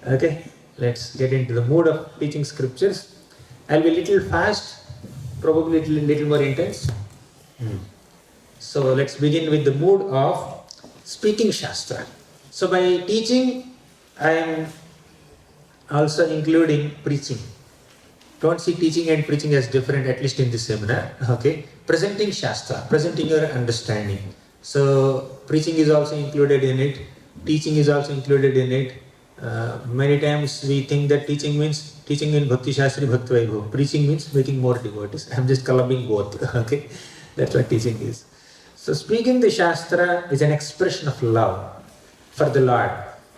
Okay, let's get into the mood of teaching scriptures. I'll be a little fast, probably a little more intense. So let's begin with the mood of speaking Shastra. So by teaching, I am also including preaching. Don't see teaching and preaching as different, at least in this seminar. Okay, presenting Shastra, presenting your understanding. So preaching is also included in it. Teaching is also included in it. Many times we think that teaching means teaching in Bhakti Shastri, Bhakti Vaibhav. Preaching means making more devotees. I'm just clubbing both. Okay, that's what teaching is. So speaking the Shastra is an expression of love for the Lord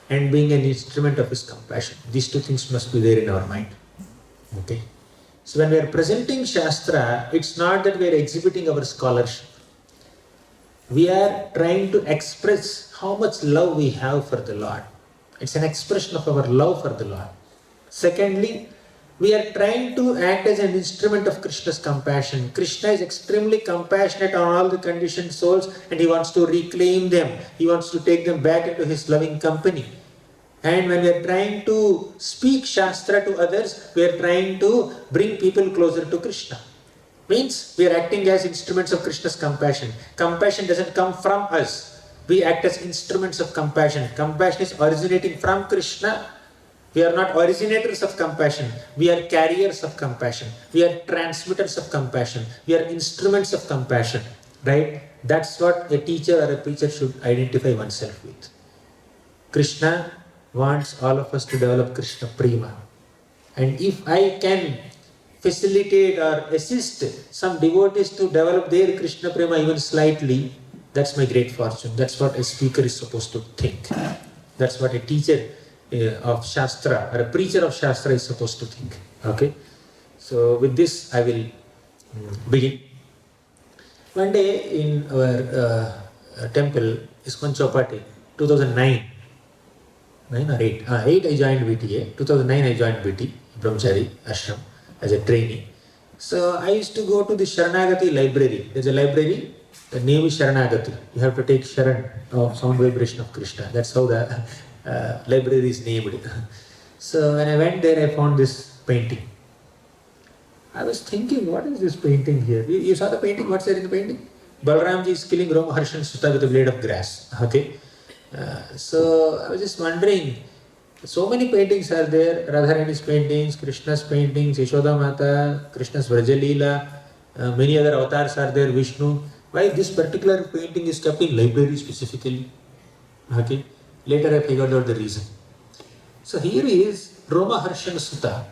and being an instrument of His compassion. These two things must be there in our mind. Okay. So when we are presenting Shastra, it's not that we are exhibiting our scholarship. We are trying to express how much love we have for the Lord. It's an expression of our love for the Lord. Secondly, we are trying to act as an instrument of Krishna's compassion. Krishna is extremely compassionate on all the conditioned souls and He wants to reclaim them. He wants to take them back into His loving company. And when we are trying to speak Shastra to others, we are trying to bring people closer to Krishna. Means we are acting as instruments of Krishna's compassion. Compassion doesn't come from us. We act as instruments of compassion. Compassion is originating from Krishna. We are not originators of compassion. We are carriers of compassion. We are transmitters of compassion. We are instruments of compassion. Right? That's what a teacher or a preacher should identify oneself with. Krishna wants all of us to develop Krishna Prema. And if I can facilitate or assist some devotees to develop their Krishna Prema even slightly, that's my great fortune. That's what a speaker is supposed to think. That's what a teacher of Shastra or a preacher of Shastra is supposed to think. Okay? So with this I will begin. One day in our temple, ISKCON Chowpatty, 2009, 9 or 8? 8 I joined BTA. 2009 I joined BT, Brahmachari Ashram, as a trainee. So I used to go to the Sharanagati library. There's a library, the name is Sharanagati. You have to take Sharan of sound vibration of Krishna. That's how the library is named. So when I went there, I found this painting. I was thinking, what is this painting here? You saw the painting? What's there in the painting? Balramji is killing Romaharshan Sutta with a blade of grass. Okay. So I was just wondering, so many paintings are there, Radharani's paintings, Krishna's paintings, Yashoda Mata, Krishna's Vrajalila, many other avatars are there, Vishnu. Why this particular painting is kept in library specifically? Okay. Later I figured out the reason. So here is Romaharshan Sutta.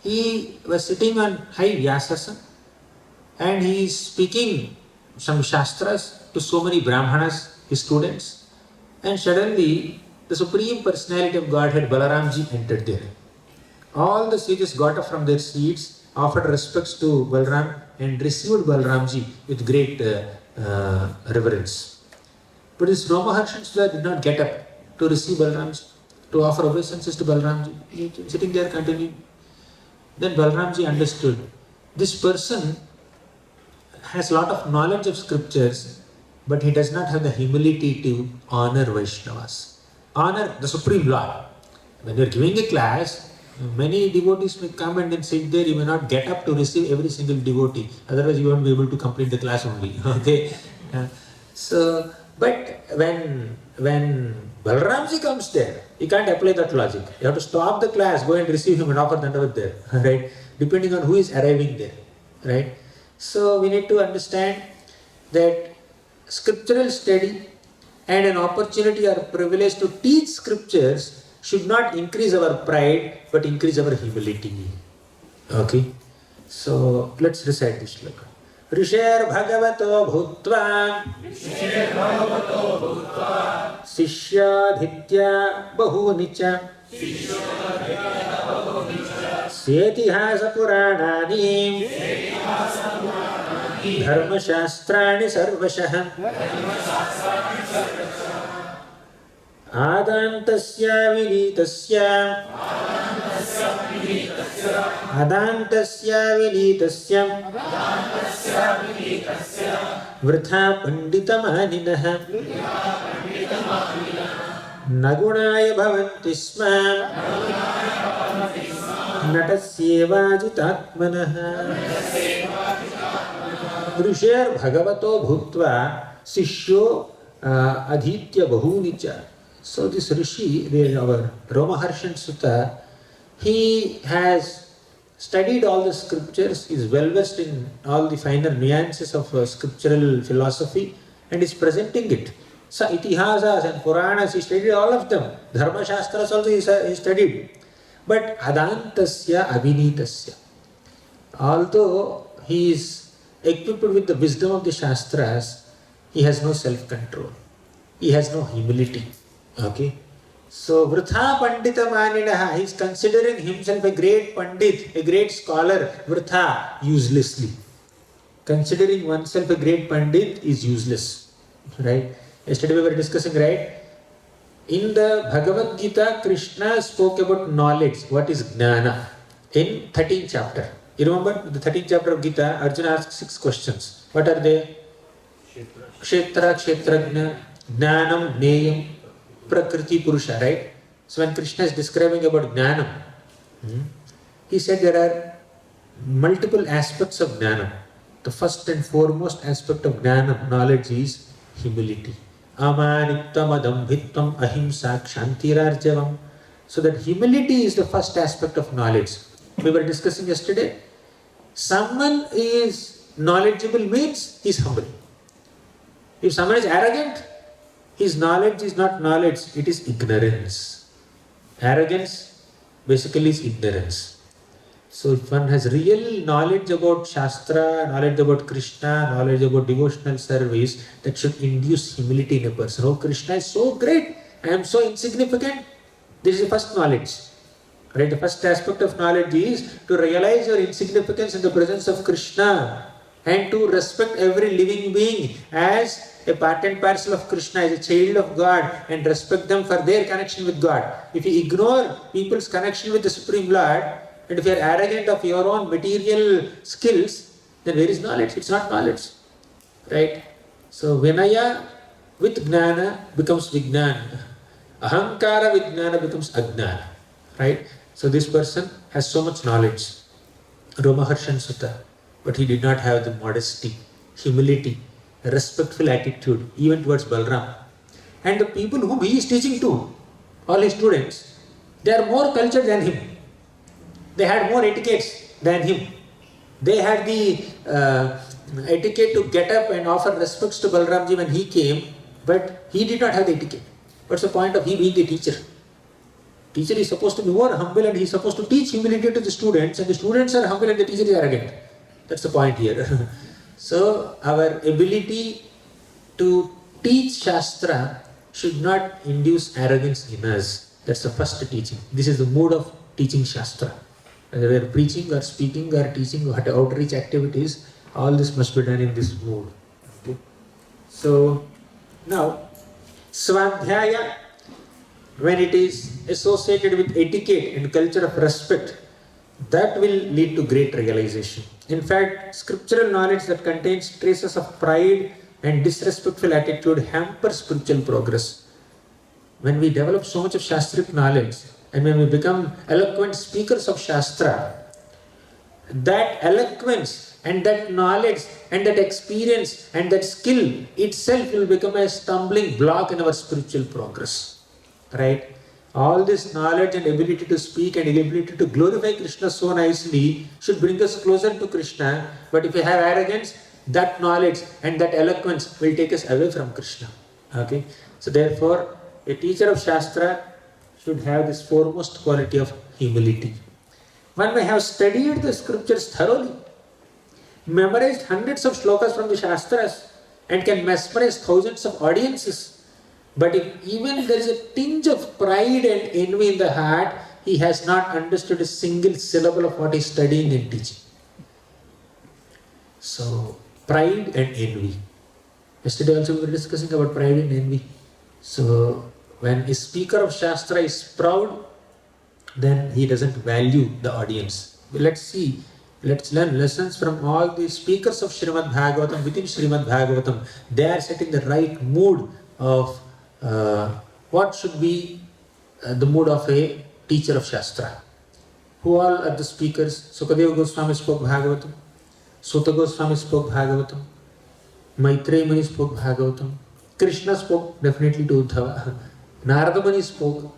He was sitting on high Vyasasana and he is speaking some Shastras to so many Brahmanas, his students. And suddenly, the Supreme Personality of Godhead, Balaramji, entered there. All the sages got up from their seats, offered respects to Balaram, and received Balaramji with great reverence. But this Romaharshan Sutta did not get up to receive Balaramji, to offer obeisances to Balaramji. He was sitting there continuing. Then Balaramji understood, this person has a lot of knowledge of scriptures, but he does not have the humility to honor Vaishnavas. Honor the Supreme Lord. When you are giving a class, many devotees may come and then sit there. You may not get up to receive every single devotee. Otherwise, you won't be able to complete the class only. Okay. But when Balaramji comes there, you can't apply that logic. You have to stop the class, go and receive him and offer Dandavat there. Right? Depending on who is arriving there. Right? So we need to understand that scriptural study and an opportunity or privilege to teach scriptures should not increase our pride but increase our humility. Okay? So let's recite this shloka. Risher Bhagavato Bhutva Sishyadhitya Bahunicha Syetihasa Puranani Dharmashastrani Sarvashah Adantasya Vinitasya Vritha Panditamaninaha nagunaya bhavanti sma natasyevajitatmanah Rishir bhagavato bhutva sishyo adhitya bahunicha. So this Rishi, our Romaharshan Sutta, he has studied all the scriptures, is well versed in all the finer nuances of scriptural philosophy and is presenting it. So Itihasas and Puranas, he studied all of them. Dharma Shastras also he studied. But Adantasya Abhinitasya, although he is equipped with the wisdom of the Shastras, he has no self-control. He has no humility. Okay? So, Vritha Pandita Maninaha, he is considering himself a great Pandit, a great scholar. Vritha, uselessly. Considering oneself a great Pandit is useless. Right? Yesterday we were discussing, right? In the Bhagavad Gita, Krishna spoke about knowledge. What is Jnana? In 13th chapter. You remember the 13th chapter of Gita, Arjuna asked 6 questions. What are they? Kshetra, Kshetrajna, Jnanam, Jneyam, Prakriti, Purusha, right? So when Krishna is describing about Jnanam, he said there are multiple aspects of Jnanam. The first and foremost aspect of Jnanam, knowledge, is humility. Amanittam, adambhittam, ahimsa, kshantirarjavam. So that humility is the first aspect of knowledge. We were discussing yesterday. Someone is knowledgeable means he is humble. If someone is arrogant, his knowledge is not knowledge, it is ignorance. Arrogance basically is ignorance. So if one has real knowledge about Shastra, knowledge about Krishna, knowledge about devotional service, that should induce humility in a person. Oh, Krishna is so great, I am so insignificant. This is the first knowledge. Right? The first aspect of knowledge is to realize your insignificance in the presence of Krishna and to respect every living being as a part and parcel of Krishna, as a child of God, and respect them for their connection with God. If you ignore people's connection with the Supreme Lord, and if you are arrogant of your own material skills, then where is knowledge? It's not knowledge. Right? So Vinaya with Jnana becomes Vijnana. Ahankara with Jnana becomes Ajnana. Right? So this person has so much knowledge. Romaharshan Sutta. But he did not have the modesty, humility, respectful attitude even towards Balram. And the people whom he is teaching to, all his students, they are more cultured than him. They had more etiquettes than him. They had the etiquette to get up and offer respects to Balramji when he came, but he did not have the etiquette. What's the point of he being the teacher? Teacher is supposed to be more humble and he is supposed to teach humility to the students, and the students are humble and the teacher is arrogant. That's the point here. So our ability to teach Shastra should not induce arrogance in us. That's the first teaching. This is the mood of teaching Shastra. Whether we are preaching or speaking or teaching or outreach activities, all this must be done in this mood. Okay. So now, Swadhyaya, when it is associated with etiquette and culture of respect, that will lead to great realization. In fact, scriptural knowledge that contains traces of pride and disrespectful attitude hampers spiritual progress. When we develop so much of Shastric knowledge and when we become eloquent speakers of Shastra, that eloquence and that knowledge and that experience and that skill itself will become a stumbling block in our spiritual progress. Right? All this knowledge and ability to speak and ability to glorify Krishna so nicely should bring us closer to Krishna. But if we have arrogance, that knowledge and that eloquence will take us away from Krishna. Okay? So therefore, a teacher of Shastra should have this foremost quality of humility. One may have studied the scriptures thoroughly, memorized hundreds of shlokas from the Shastras, and can mesmerize thousands of audiences. But if even there is a tinge of pride and envy in the heart, he has not understood a single syllable of what he is studying and teaching. So, pride and envy. Yesterday also we were discussing about pride and envy. So, when a speaker of Shastra is proud, then he doesn't value the audience. Let's learn lessons from all the speakers of Srimad Bhagavatam. Within Srimad Bhagavatam, they are setting the right mood of what should be the mood of a teacher of Shastra? Who all are the speakers? Sukadeva Goswami spoke Bhagavatam, Sutta Goswami spoke Bhagavatam, Maitreya Muni spoke Bhagavatam, Krishna spoke definitely to Uddhava, Narada Muni spoke,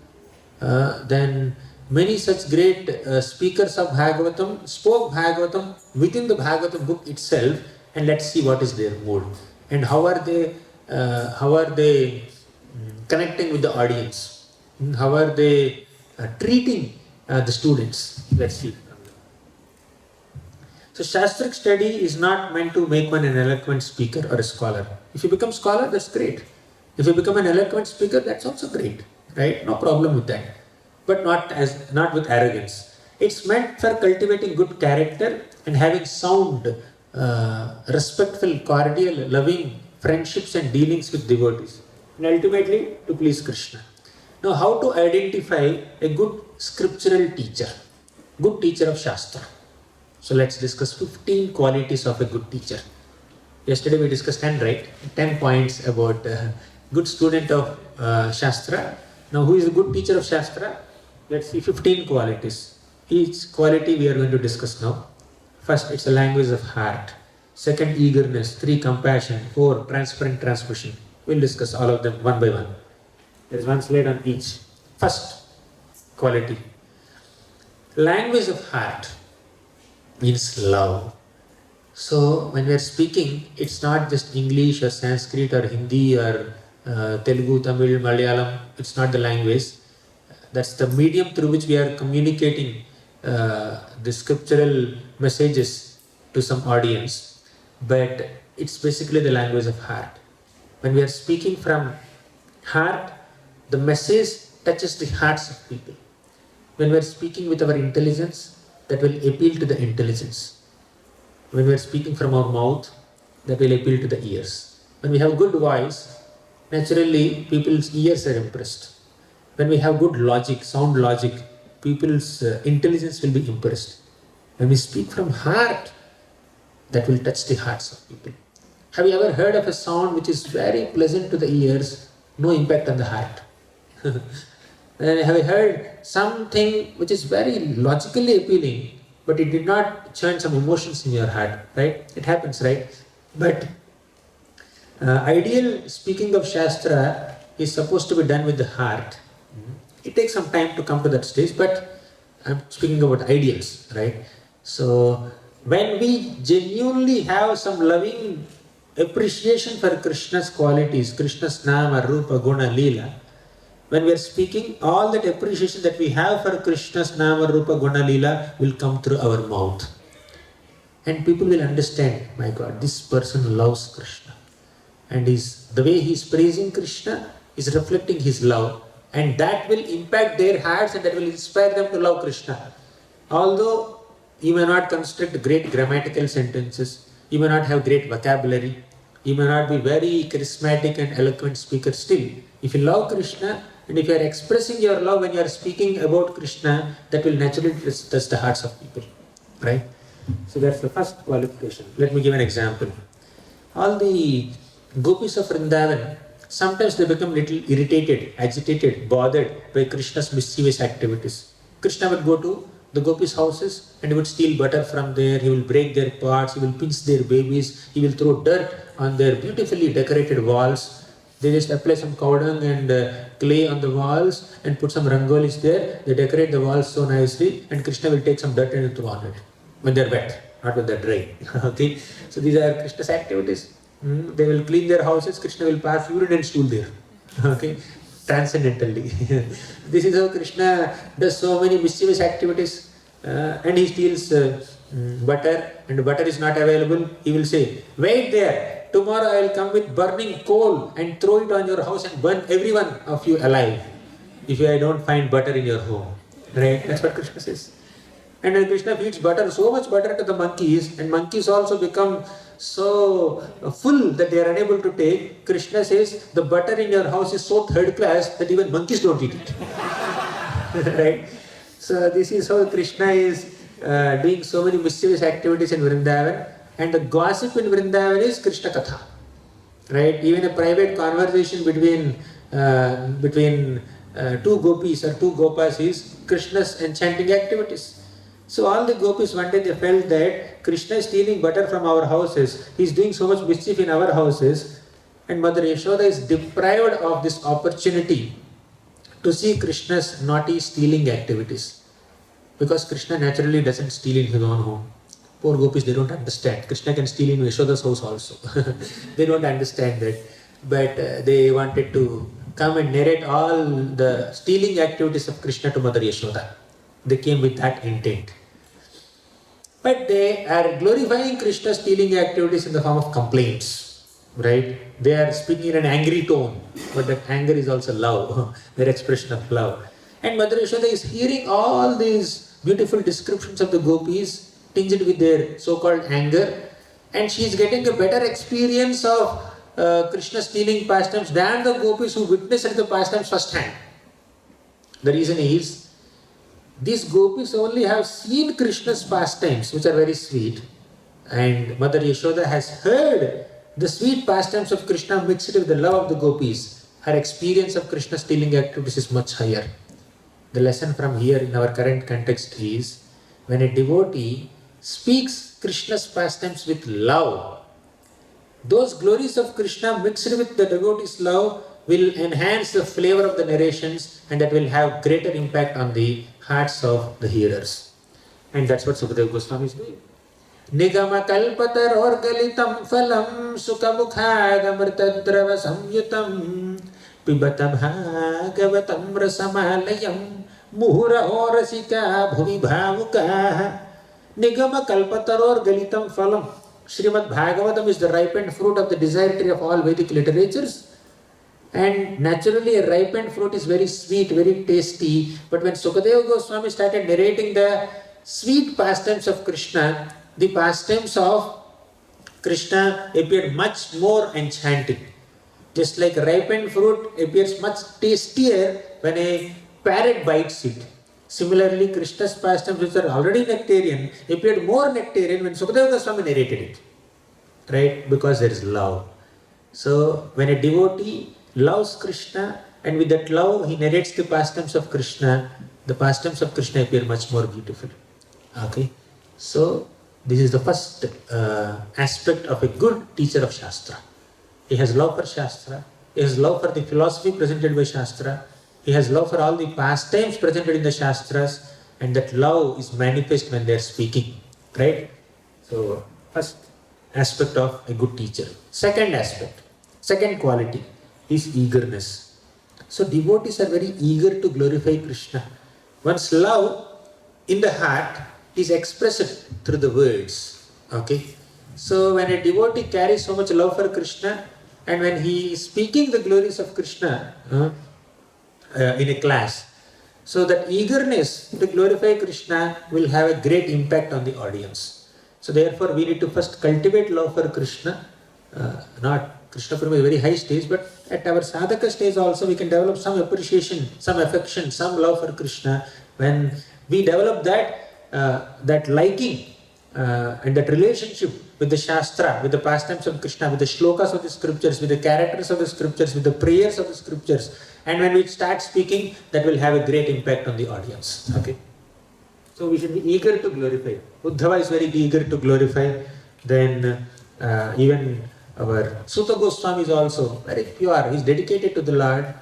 then many such great speakers of Bhagavatam spoke Bhagavatam within the Bhagavatam book itself, and let's see what is their mood and how are they connecting with the audience, how are they treating the students. Let's see. So Shastric study is not meant to make one an eloquent speaker or a scholar. If you become scholar, that's great. If you become an eloquent speaker, that's also great, right? No problem with that. But not with arrogance. It's meant for cultivating good character and having sound, respectful, cordial, loving friendships and dealings with devotees, and ultimately to please Krishna. Now, how to identify a good scriptural teacher, good teacher of Shastra? So let's discuss 15 qualities of a good teacher. Yesterday we discussed 10, right? 10 points about good student of Shastra. Now, who is a good teacher of Shastra? Let's see 15 qualities. Each quality we are going to discuss now. First, it's a language of heart. Second, eagerness. 3, compassion. 4, transparent transmission. We'll discuss all of them one by one. There's one slide on each. First quality. Language of heart means love. So, when we are speaking, it's not just English or Sanskrit or Hindi or Telugu, Tamil, Malayalam. It's not the language. That's the medium through which we are communicating the scriptural messages to some audience. But it's basically the language of heart. When we are speaking from heart, the message touches the hearts of people. When we are speaking with our intelligence, that will appeal to the intelligence. When we are speaking from our mouth, that will appeal to the ears. When we have good voice, naturally people's ears are impressed. When we have good logic, sound logic, people's intelligence will be impressed. When we speak from heart, that will touch the hearts of people. Have you ever heard of a sound which is very pleasant to the ears, no impact on the heart? Have you heard something which is very logically appealing, but it did not churn some emotions in your heart, right? It happens, right? But ideal speaking of Shastra is supposed to be done with the heart. It takes some time to come to that stage, but I'm speaking about ideals, right? So, when we genuinely have some loving appreciation for Krishna's qualities, Krishna's Nama, Rupa, Guna, Leela, when we are speaking, all that appreciation that we have for Krishna's Nama, Rupa, Guna, Leela will come through our mouth. And people will understand, my God, this person loves Krishna. And the way he is praising Krishna is reflecting his love. And that will impact their hearts and that will inspire them to love Krishna. Although you may not construct great grammatical sentences, you may not have great vocabulary, you may not be very charismatic and eloquent speaker, still, if you love Krishna and if you are expressing your love when you are speaking about Krishna, that will naturally touch the hearts of people, right? So that's the first qualification. Let me give an example. All the gopis of Vrindavan, sometimes they become little irritated, agitated, bothered by Krishna's mischievous activities. Krishna would go to the gopis' houses and he would steal butter from there, he will break their pots, he will pinch their babies, he will throw dirt on their beautifully decorated walls. They just apply some cow dung and clay on the walls and put some rangolis there. They decorate the walls so nicely and Krishna will take some dirt and throw on it when they're wet, not when they're dry. Okay, so these are Krishna's activities. They will clean their houses, Krishna will pass urine and stool there. Okay, transcendentally. This is how Krishna does so many mischievous activities. And he steals butter, and butter is not available. He will say, wait there, tomorrow I will come with burning coal and throw it on your house and burn every one of you alive if I don't find butter in your home. Right? That's what Krishna says. And then Krishna feeds butter, so much butter to the monkeys, and monkeys also become so full that they are unable to take. Krishna says, the butter in your house is so third class that even monkeys don't eat it. Right? So this is how Krishna is doing so many mischievous activities in Vrindavan. And the gossip in Vrindavan is Krishna Katha. Right? Even a private conversation between between two gopis or two gopas is Krishna's enchanting activities. So all the gopis one day they felt that Krishna is stealing butter from our houses, he is doing so much mischief in our houses, and Mother Yashoda is deprived of this opportunity to see Krishna's naughty stealing activities. Because Krishna naturally doesn't steal in his own home. Poor gopis, they don't understand. Krishna can steal in Yashoda's house also. They don't understand that. But they wanted to come and narrate all the stealing activities of Krishna to Mother Yashoda. They came with that intent. But they are glorifying Krishna's stealing activities in the form of complaints. Right? They are speaking in an angry tone. But that anger is also love. Their expression of love. And Mother Yashoda is hearing all these beautiful descriptions of the gopis tinged with their so-called anger. And she is getting a better experience of Krishna's stealing pastimes than the gopis who witnessed the pastimes firsthand. The reason is, these gopis only have seen Krishna's pastimes, which are very sweet, and Mother Yashoda has heard the sweet pastimes of Krishna mixed with the love of the gopis. Her experience of Krishna's stealing activities is much higher. The lesson from here in our current context is, when a devotee speaks Krishna's pastimes with love, those glories of Krishna mixed with the devotee's love will enhance the flavor of the narrations, and that will have greater impact on the hearts of the hearers. And that's what Sukadeva Goswami is doing. Nigama kalpatar orgalitam phalam sukhamukhadamrtadrava samyutam pibata bhagavatam rasamalayam muhura orasika bhuvi bhavuka. Nigama kalpatar orgalitam phalam. Srimad Bhagavatam is the ripened fruit of the desire tree of all Vedic literatures. And naturally a ripened fruit is very sweet, very tasty. But when Sukadeva Goswami started narrating the sweet pastimes of Krishna, the pastimes of Krishna appeared much more enchanting. Just like ripened fruit appears much tastier when a parrot bites it. Similarly, Krishna's pastimes, which are already nectarian, appeared more nectarian when Sukadeva Goswami narrated it. Right? Because there is love. So, when a devotee loves Krishna, and with that love he narrates the pastimes of Krishna, the pastimes of Krishna appear much more beautiful. Okay? So, this is the first aspect of a good teacher of Shastra. He has love for Shastra, he has love for the philosophy presented by Shastra, he has love for all the pastimes presented in the Shastras, and that love is manifest when they are speaking. Right? So, first aspect of a good teacher. Second aspect, second quality is eagerness. So, devotees are very eager to glorify Krishna. One's love in the heart is expressed through the words. Okay? So, when a devotee carries so much love for Krishna, and when he is speaking the glories of Krishna in a class, so that eagerness to glorify Krishna will have a great impact on the audience. So therefore we need to first cultivate love for Krishna, not Krishna from a very high stage, but at our sadhaka stage also we can develop some appreciation, some affection, some love for Krishna. When we develop that liking and that relationship with the Shastra, with the pastimes of Krishna, with the shlokas of the scriptures, with the characters of the scriptures, with the prayers of the scriptures, and when we start speaking, that will have a great impact on the audience. Okay? So we should be eager to glorify. Uddhava is very eager to glorify. Then even our Sutta Goswami is also very pure. He is dedicated to the Lord.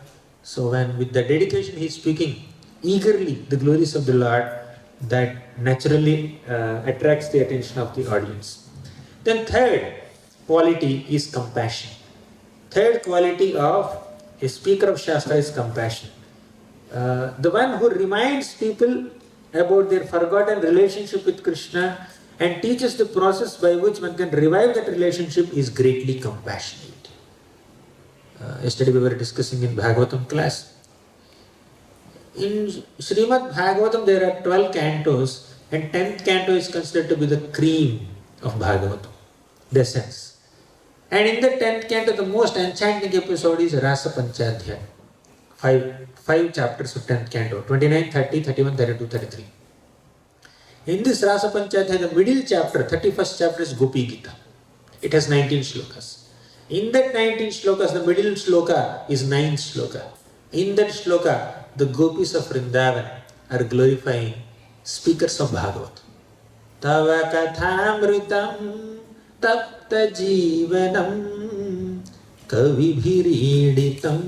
So when with the dedication he is speaking eagerly the glories of the Lord, that naturally attracts the attention of the audience. Then third quality is compassion. Third quality of a speaker of Shastra is compassion. The one who reminds people about their forgotten relationship with Krishna and teaches the process by which one can revive that relationship is greatly compassionate. Yesterday we were discussing in Bhagavatam class. In Srimad Bhagavatam there are 12 cantos, and 10th canto is considered to be the cream of Bhagavatam, the essence. And in the 10th canto the most enchanting episode is Rasa Panchadhyaya. Five chapters of 10th canto, 29, 30, 31, 32, 33. In this Rasa Panchadhyaya, the middle chapter, 31st chapter is Gopi Gita. It has 19 shlokas. In that 19 shlokas, the middle shloka is 9th shloka. In that shloka, the gopis of Vrindavan are glorifying speakers of Bhagavat. Tava kathamritam tapta jivanam kavibhiriditam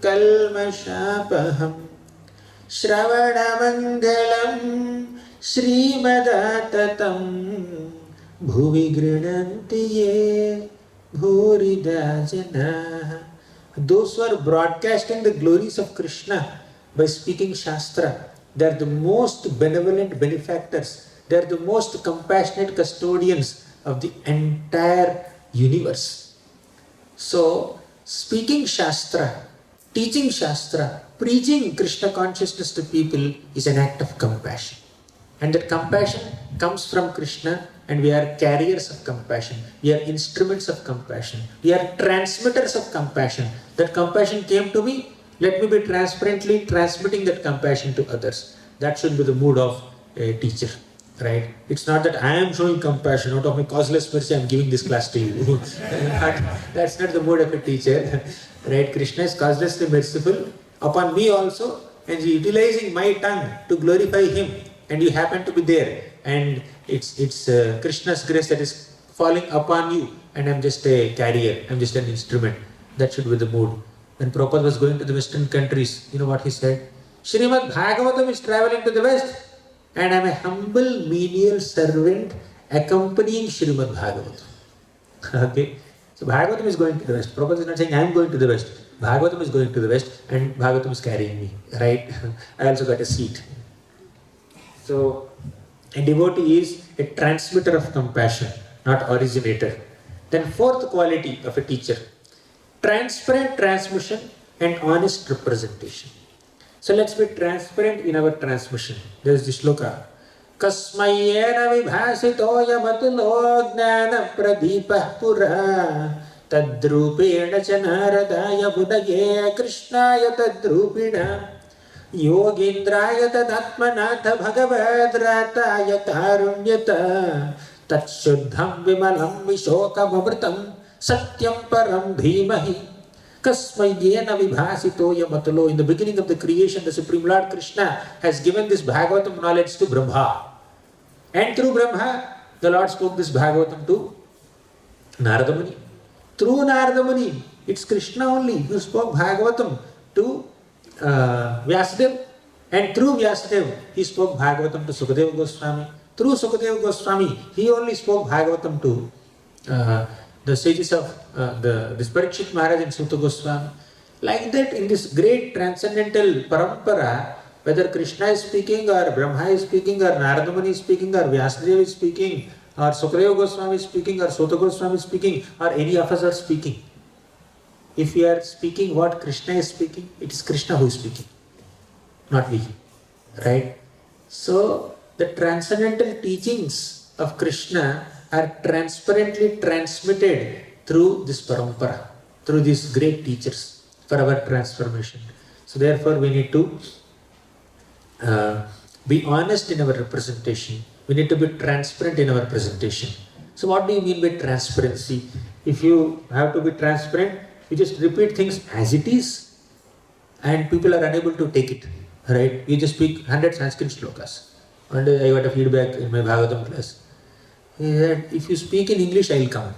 kalmashapaham Shravanamangalam Srimadattatam Bhuvi Grinanti Ye Bhurida Jana. Those who are broadcasting the glories of Krishna by speaking Shastra, they are the most benevolent benefactors. They are the most compassionate custodians of the entire universe. So, speaking Shastra, teaching Shastra, preaching Krishna consciousness to people is an act of compassion. And that compassion comes from Krishna, and we are carriers of compassion. We are instruments of compassion. We are transmitters of compassion. That compassion came to me, let me be transparently transmitting that compassion to others. That should be the mood of a teacher, right? It's not that I am showing compassion, out of my causeless mercy I am giving this class to you. That's not the mood of a teacher, right? Krishna is causelessly merciful upon me also, and utilizing my tongue to glorify him, and you happen to be there, and it's Krishna's grace that is falling upon you, and I'm just a carrier, I'm just an instrument. That should be the mood. When Prabhupada was going to the Western countries, you know what he said? Srimad Bhagavatam is traveling to the West, and I'm a humble menial servant accompanying Srimad Bhagavatam. Okay? So Bhagavatam is going to the West. Prabhupada is not saying I'm going to the West. Bhagavatam is going to the West, and Bhagavatam is carrying me, right? I also got a seat. So, a devotee is a transmitter of compassion, not originator. Then fourth quality of a teacher, transparent transmission and honest representation. So let's be transparent in our transmission. There is the shloka. Kasmayena vibhasito yamatulo gnana pradipah pura tadrupena chanaradaya buddhaye krishnaya tadrupina Yogindraya tadatmanatha bhagavadrataya karunyata tatshuddham vimalam vishokam amritam satyam param dhimahi kasmayena vibhasito yamatulo. In the beginning of the creation, the Supreme Lord Krishna has given this Bhagavatam knowledge to Brahma. And through Brahma, the Lord spoke this Bhagavatam to Narada Muni. Through Narada Muni, it's Krishna only who spoke Bhagavatam to Vyasadeva, and through Vyasadeva he spoke Bhagavatam to Sukadeva Goswami. Through Sukadeva Goswami he only spoke Bhagavatam to the sages of this Parikshit Maharaj and Suta Goswami. Like that, in this great transcendental parampara, whether Krishna is speaking or Brahma is speaking or Narada Muni is speaking or Vyasadeva is speaking or Sukadeva Goswami is speaking or Suta Goswami is speaking or any of us are speaking, if we are speaking what Krishna is speaking, it is Krishna who is speaking, not we, right? So, the transcendental teachings of Krishna are transparently transmitted through this parampara, through these great teachers for our transformation. So, therefore, we need to be honest in our representation. We need to be transparent in our presentation. So, what do you mean by transparency? If you have to be transparent, you just repeat things as it is, and people are unable to take it, right? You just speak 100 Sanskrit shlokas. One day I got a feedback in my Bhagavatam class. He said, if you speak in English, I will come.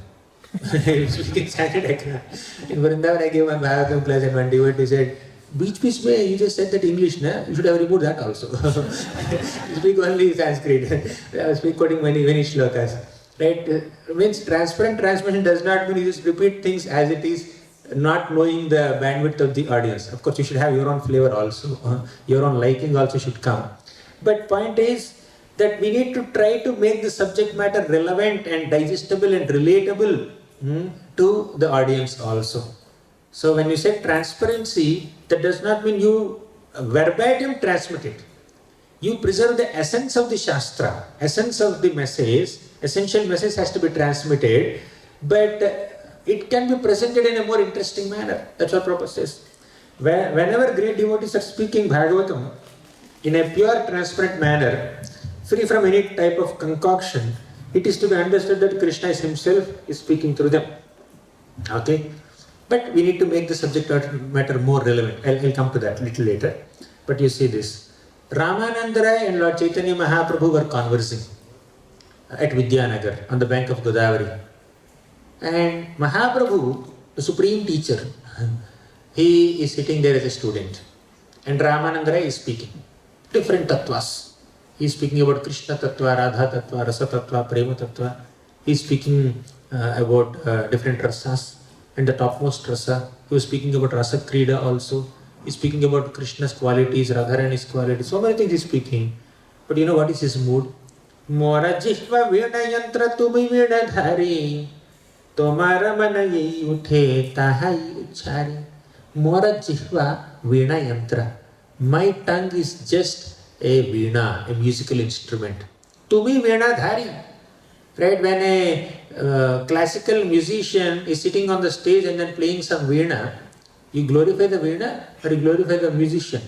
If you speak in Sanskrit, I cannot. In Vrindavan, I gave my Bhagavatam class, and one devotee said, Beach mein, you just said that English, na? You should have removed that also. You speak only Sanskrit. I was quoting many shlokas. Right? Means transparent transmission does not mean you just repeat things as it is, not knowing the bandwidth of the audience. Of course, you should have your own flavor also. Your own liking also should come. But point is that we need to try to make the subject matter relevant and digestible and relatable to the audience also. So when you say transparency, that does not mean you verbatim transmit it. You preserve the essence of the Shastra, essence of the message, essential message has to be transmitted, but it can be presented in a more interesting manner. That's what Prabhupada says. Whenever great devotees are speaking Bhagavatam in a pure, transparent manner, free from any type of concoction, it is to be understood that Krishna himself is speaking through them. Okay? But we need to make the subject matter more relevant. I'll come to that a little later. But you see this. Ramananda and Lord Chaitanya Mahaprabhu were conversing at Vidyanagar on the bank of Godavari. And Mahaprabhu, the supreme teacher, he is sitting there as a student. And Ramananda is speaking. Different tattvas. He is speaking about Krishna tattva, Radha tattva, Rasa tattva, Prema tattva. He is speaking about different rasas. And the topmost rasa, he was speaking about Rasa Krida also. He is speaking about Krishna's qualities, Radharani's qualities. So many things he is speaking. But you know what is his mood? Mora jihva veena yantra tumi veena dhari. Tomara mana ye uthe tahai uchari. Mora jihva veena yantra. My tongue is just a veena, a musical instrument. Tumi veena dhari. Right, when a classical musician is sitting on the stage and then playing some veena, you glorify the veena or you glorify the musician,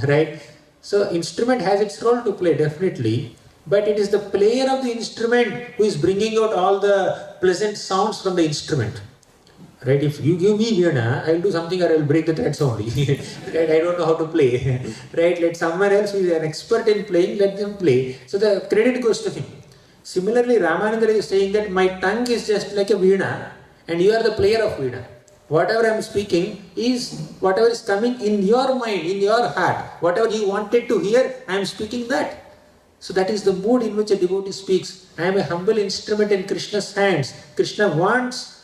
right? So instrument has its role to play, definitely, but it is the player of the instrument who is bringing out all the pleasant sounds from the instrument. Right? If you give me veena, I will do something or I will break the threads only. Right? I don't know how to play. Right? Let someone else who is an expert in playing, let them play. So the credit goes to him. Similarly, Ramananda is saying that my tongue is just like a veena and you are the player of veena. Whatever I am speaking is whatever is coming in your mind, in your heart. Whatever you wanted to hear, I am speaking that. So that is the mood in which a devotee speaks. I am a humble instrument in Krishna's hands. Krishna wants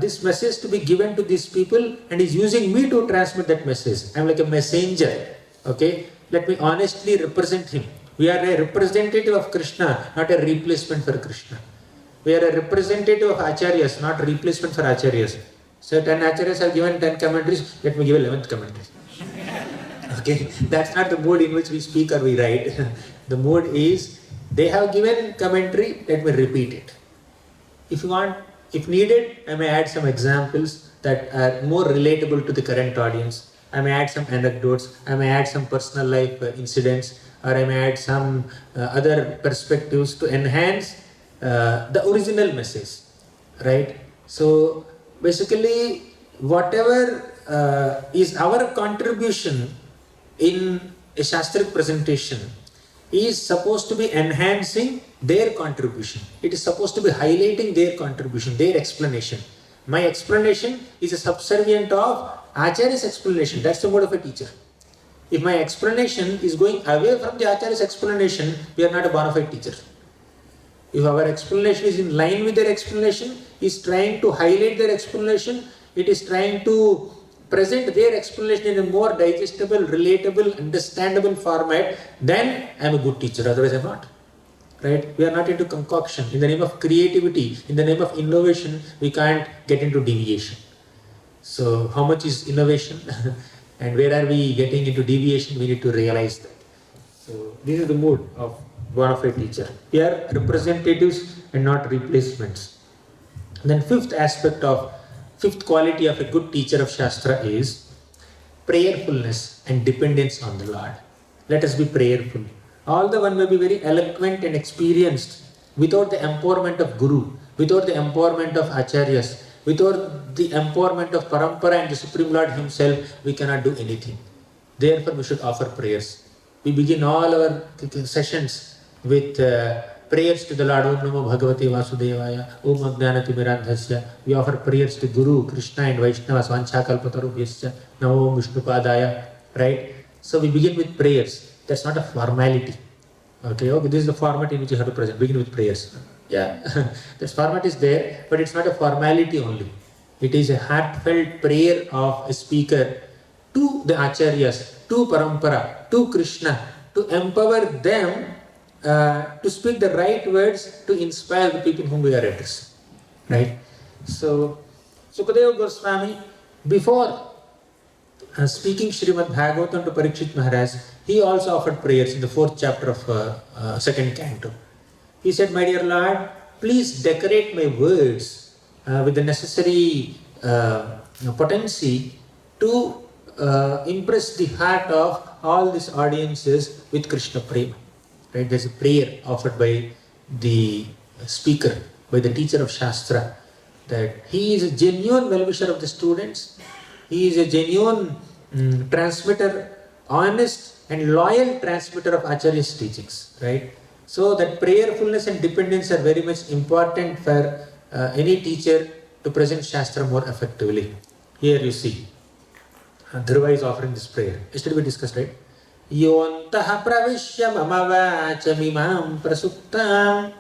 this message to be given to these people and is using me to transmit that message. I am like a messenger. Okay? Let me honestly represent him. We are a representative of Krishna, not a replacement for Krishna. We are a representative of Acharyas, not a replacement for Acharyas. So 10 Acharyas have given 10 commentaries, let me give 11th commentary. Okay, that's not the mood in which we speak or we write. The mood is, they have given commentary, let me repeat it. If you want, if needed, I may add some examples that are more relatable to the current audience. I may add some anecdotes, I may add some personal life incidents, or I may add some other perspectives to enhance the original message, right? So basically, whatever is our contribution in a Shastric presentation is supposed to be enhancing their contribution. It is supposed to be highlighting their contribution, their explanation. My explanation is a subservient of Acharya's explanation. That's the mode of a teacher. If my explanation is going away from the Acharya's explanation, we are not a bona fide teacher. If our explanation is in line with their explanation, is trying to highlight their explanation, it is trying to present their explanation in a more digestible, relatable, understandable format, then I am a good teacher, otherwise I am not. Right? We are not into concoction. In the name of creativity, in the name of innovation, we can't get into deviation. So how much is innovation? And where are we getting into deviation? We need to realize that. So this is the mood of bona fide teacher. We are representatives and not replacements. And then fifth quality of a good teacher of Shastra is prayerfulness and dependence on the Lord. Let us be prayerful. Although one may be very eloquent and experienced, without the empowerment of Guru, without the empowerment of Acharyas, without the empowerment of Parampara and the Supreme Lord Himself, we cannot do anything. Therefore, we should offer prayers. We begin all our sessions with prayers to the Lord. Om Namo Bhagavate Vasudevaya. Om Ajnanatimirandhasya. We offer prayers to Guru, Krishna and Vaishnavas. Vanchakalpatarubhyasya. Namo Vishnupadaya. Right? So we begin with prayers. That's not a formality. Okay, this is the format in which you have to present. Begin with prayers. Yeah, this format is there, but it's not a formality only. It is a heartfelt prayer of a speaker to the Acharyas, to Parampara, to Krishna, to empower them to speak the right words to inspire the people whom we are addressing. Right? So, Sukadeva Goswami, before speaking Srimad Bhagavatam to Parikshit Maharaj, he also offered prayers in the 4th chapter of second canto. He said, my dear Lord, please decorate my words with the necessary potency to impress the heart of all these audiences with Krishna Prema. Right? There's a prayer offered by the speaker, by the teacher of Shastra, that he is a genuine well-wisher of the students. He is a genuine transmitter, honest and loyal transmitter of Acharya's teachings, right? So that prayerfulness and dependence are very much important for any teacher to present Shastra more effectively. Here you see, Dhruva is offering this prayer. Yesterday we discussed, right? Yontaha pravishya mama vachamimam prasuktam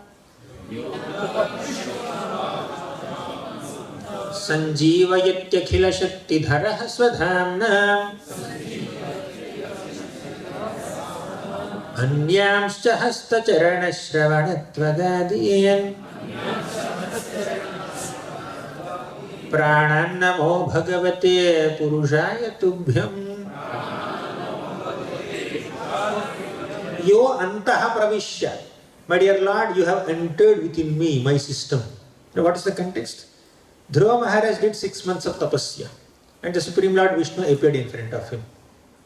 sanjeevayatyakila shaktidharaha swadhamna anyamscha hastacharana shravanatvagadien प्राणं नमो भगवते पुरुषाय तुभ्यं यो अंतः प्रविश्य. My dear Lord, you have entered within me, my system. Now what is the context? Dhruva Maharaj did 6 months of tapasya and the Supreme Lord Vishnu appeared in front of him.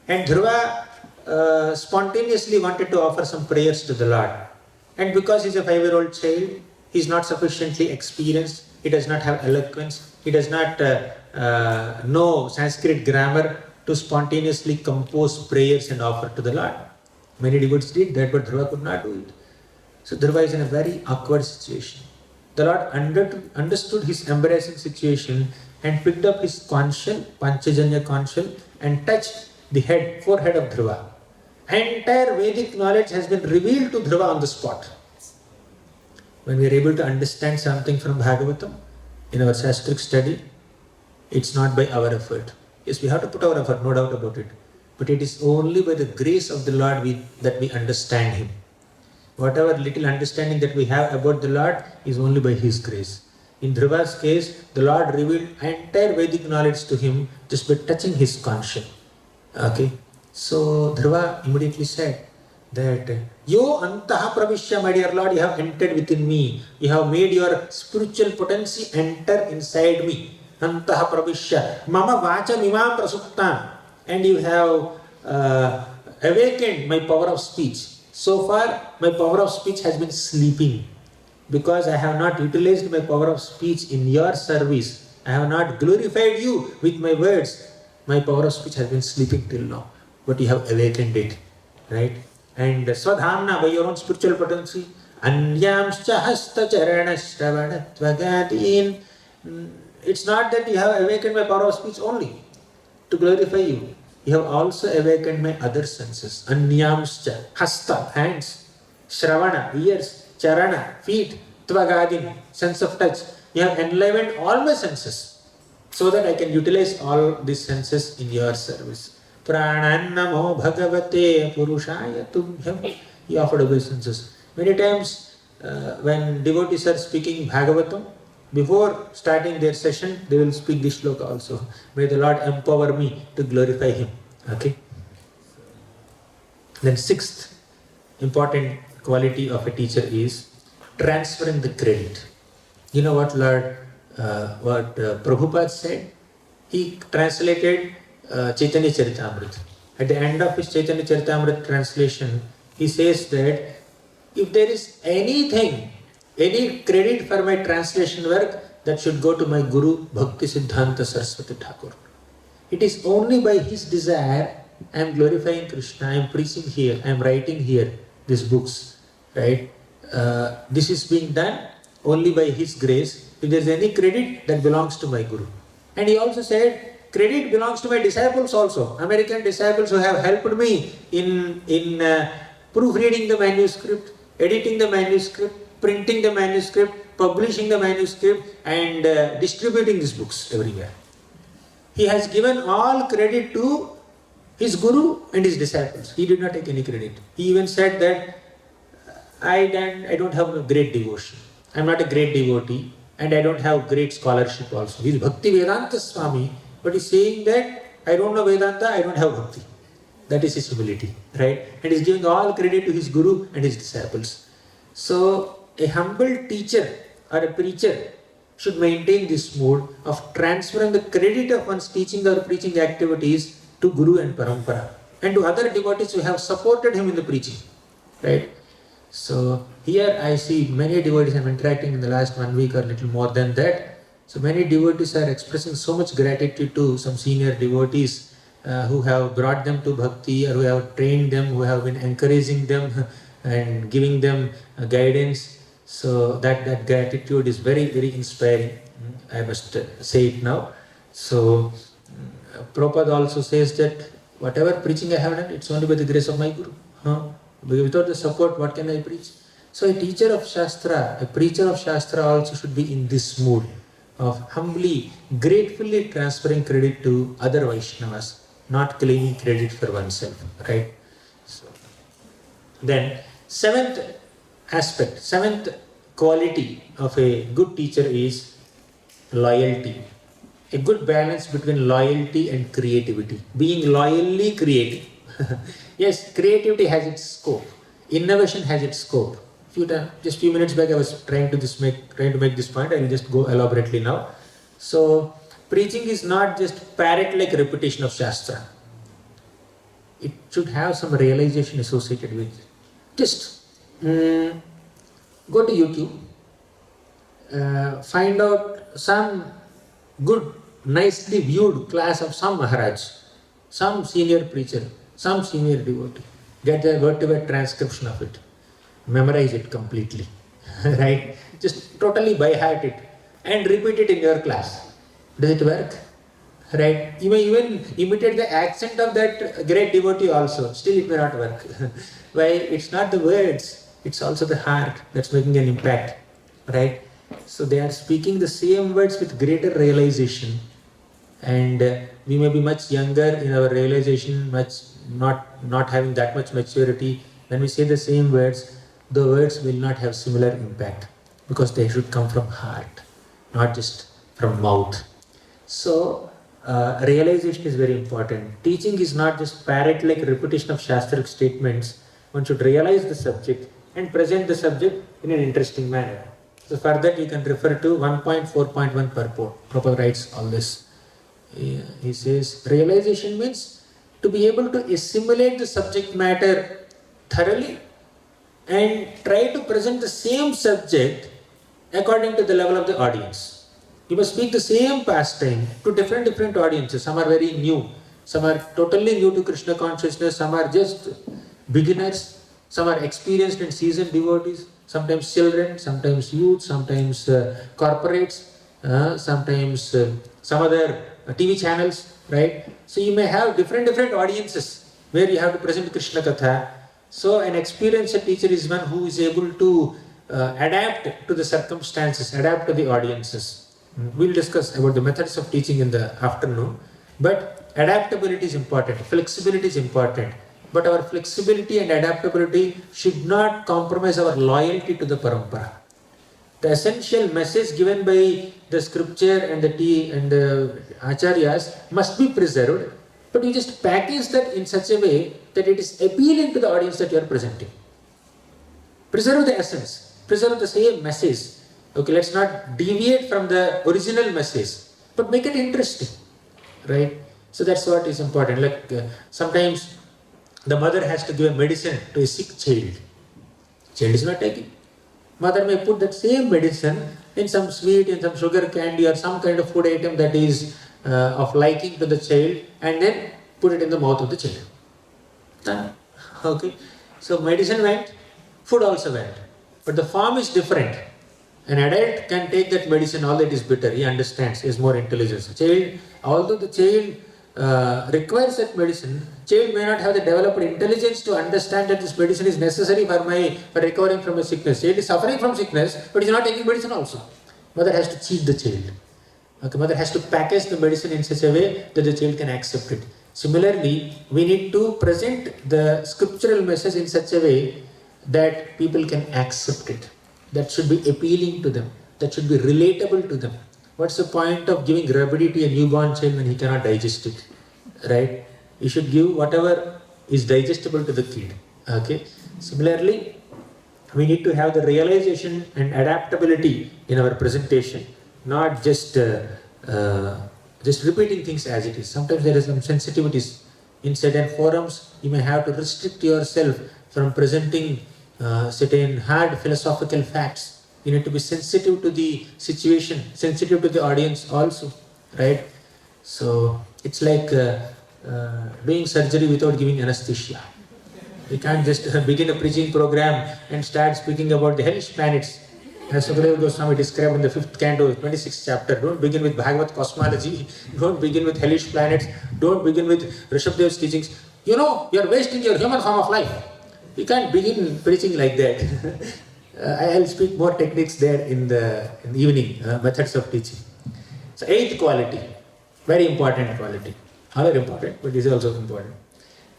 And Dhruva spontaneously wanted to offer some prayers to the Lord. And because he is a 5-year-old child, he is not sufficiently experienced, he does not have eloquence, he does not know Sanskrit grammar to spontaneously compose prayers and offer to the Lord. Many devotees did that, but Dhruva could not do it. So Dhruva is in a very awkward situation. The Lord understood his embarrassing situation and picked up his conchal, Panchajanya conchal, and touched the forehead of Dhruva. Entire Vedic knowledge has been revealed to Dhruva on the spot. When we are able to understand something from Bhagavatam, in our Shastric study, it's not by our effort. Yes, we have to put our effort, no doubt about it. But it is only by the grace of the Lord that we understand Him. Whatever little understanding that we have about the Lord is only by His grace. In Dhruva's case, the Lord revealed entire Vedic knowledge to him just by touching his conscience. Okay? So Dhruva immediately said that, Yo antaha pravishya, my dear Lord, you have entered within me. You have made your spiritual potency enter inside me. Antaha pravishya. Mama vacha mimam prasuktam. And you have awakened my power of speech. So far, my power of speech has been sleeping. Because I have not utilized my power of speech in your service. I have not glorified you with my words. My power of speech has been sleeping till now. But you have awakened it. Right? And Swadhamna, by your own spiritual potency, Anyamscha hasta charana shravana tvagatin. It's not that you have awakened my power of speech only to glorify you. You have also awakened my other senses. Anyamscha, hasta, hands, shravana, ears, charana, feet, tvagadin, sense of touch. You have enlivened all my senses so that I can utilize all these senses in your service. Pranan namo bhagavate purushaya tubhyam. He offered obeisances. Many times when devotees are speaking Bhagavatam, before starting their session, they will speak this shloka also. May the Lord empower me to glorify Him. Okay. Then sixth important quality of a teacher is transferring the credit. You know what Prabhupada said? He translated Chaitanya Charitamrita. At the end of his Chaitanya Charitamrita translation, he says that if there is anything, any credit for my translation work, that should go to my Guru Bhaktisiddhanta Saraswati Thakur. It is only by his desire I am glorifying Krishna, I am preaching here, I am writing here these books. Right? This is being done only by his grace. If there is any credit, that belongs to my Guru. And he also said, credit belongs to my disciples also. American disciples who have helped me in proofreading the manuscript, editing the manuscript, printing the manuscript, publishing the manuscript, and distributing these books everywhere. He has given all credit to his Guru and his disciples. He did not take any credit. He even said that I don't have a great devotion. I am not a great devotee and I don't have great scholarship also. He is Bhaktivedanta Swami, but he is saying that I don't know Vedanta, I don't have Bhakti. That is his humility, right? And he is giving all credit to his Guru and his disciples. So, a humble teacher or a preacher should maintain this mode of transferring the credit of one's teaching or preaching activities to Guru and Parampara and to other devotees who have supported him in the preaching, right? So, here I see many devotees I am interacting in the last 1 week or little more than that. So many devotees are expressing so much gratitude to some senior devotees who have brought them to bhakti, or who have trained them, who have been encouraging them and giving them guidance. So that gratitude is very, very inspiring. I must say it now. So Prabhupada also says that whatever preaching I have done, it's only by the grace of my Guru. Without the support, what can I preach? So a teacher of Shastra, a preacher of Shastra also should be in this mood of humbly, gratefully transferring credit to other Vaishnavas, not claiming credit for oneself, right? So, then, seventh aspect, seventh quality of a good teacher is loyalty. A good balance between loyalty and creativity. Being loyally creative. Yes, creativity has its scope. Innovation has its scope. Just few minutes back I was trying to make this point. I will just go elaborately now. So, preaching is not just parrot-like repetition of Shastra. It should have some realization associated with it. Just go to YouTube, find out some good, nicely viewed class of some Maharaj, some senior preacher, some senior devotee. Get a word-to-word transcription of it. Memorize it completely, right? Just totally by heart it and repeat it in your class. Does it work? Right? You may even imitate the accent of that great devotee also. Still it may not work. Why? It's not the words, it's also the heart that's making an impact, right? So they are speaking the same words with greater realization, and we may be much younger in our realization, not having that much maturity. When we say the same words, the words will not have similar impact, because they should come from heart, not just from mouth. So realization is very important. Teaching is not just parrot-like repetition of Shastric statements. One should realize the subject and present the subject in an interesting manner. So for that you can refer to 1.4.1 purport. Prabhupada writes all this. He says, realization means to be able to assimilate the subject matter thoroughly and try to present the same subject according to the level of the audience. You must speak the same pastime to different audiences. Some are very new, some are totally new to Krishna consciousness, some are just beginners, some are experienced and seasoned devotees, sometimes children, sometimes youth, sometimes corporates, sometimes some other TV channels, right? So you may have different audiences where you have to present Krishna Katha. So an experienced teacher is one who is able to adapt to the circumstances, adapt to the audiences. We'll discuss about the methods of teaching in the afternoon. But adaptability is important, flexibility is important. But our flexibility and adaptability should not compromise our loyalty to the parampara. The essential message given by the scripture and the acharyas must be preserved, but you just package that in such a way that it is appealing to the audience that you are presenting. Preserve the essence, preserve the same message. Okay, let's not deviate from the original message, but make it interesting, right? So that's what is important. Like sometimes the mother has to give a medicine to a sick child. Child is not taking. Mother may put that same medicine in some sweet, in some sugar candy or some kind of food item that is of liking to the child, and then put it in the mouth of the child. Okay. So medicine went, food also went. But the form is different. An adult can take that medicine, all that is bitter. He understands, he has more intelligence. Child, although the child requires that medicine, child may not have the developed intelligence to understand that this medicine is necessary for recovering from a sickness. Child is suffering from sickness, but he is not taking medicine also. Mother has to cheat the child. Okay, mother has to package the medicine in such a way that the child can accept it. Similarly, we need to present the scriptural message in such a way that people can accept it. That should be appealing to them. That should be relatable to them. What's the point of giving rabidi to a newborn child when he cannot digest it? Right? You should give whatever is digestible to the kid. Okay? Similarly, we need to have the realization and adaptability in our presentation, not just repeating things as it is. Sometimes there is some sensitivities. In certain forums, you may have to restrict yourself from presenting certain hard philosophical facts, You need to be sensitive to the situation, sensitive to the audience also, right? So it's like doing surgery without giving anesthesia. We can't just begin a preaching program and start speaking about the hellish planets. As Sukadeva Goswami described in the 5th canto, 26th chapter, don't begin with Bhagavad cosmology, don't begin with hellish planets, don't begin with Rishabhadev's teachings. You know, you're wasting your human form of life. You can't begin preaching like that. I'll speak more techniques there in the evening, methods of teaching. So 8th quality, very important quality. All are important, but this is also important.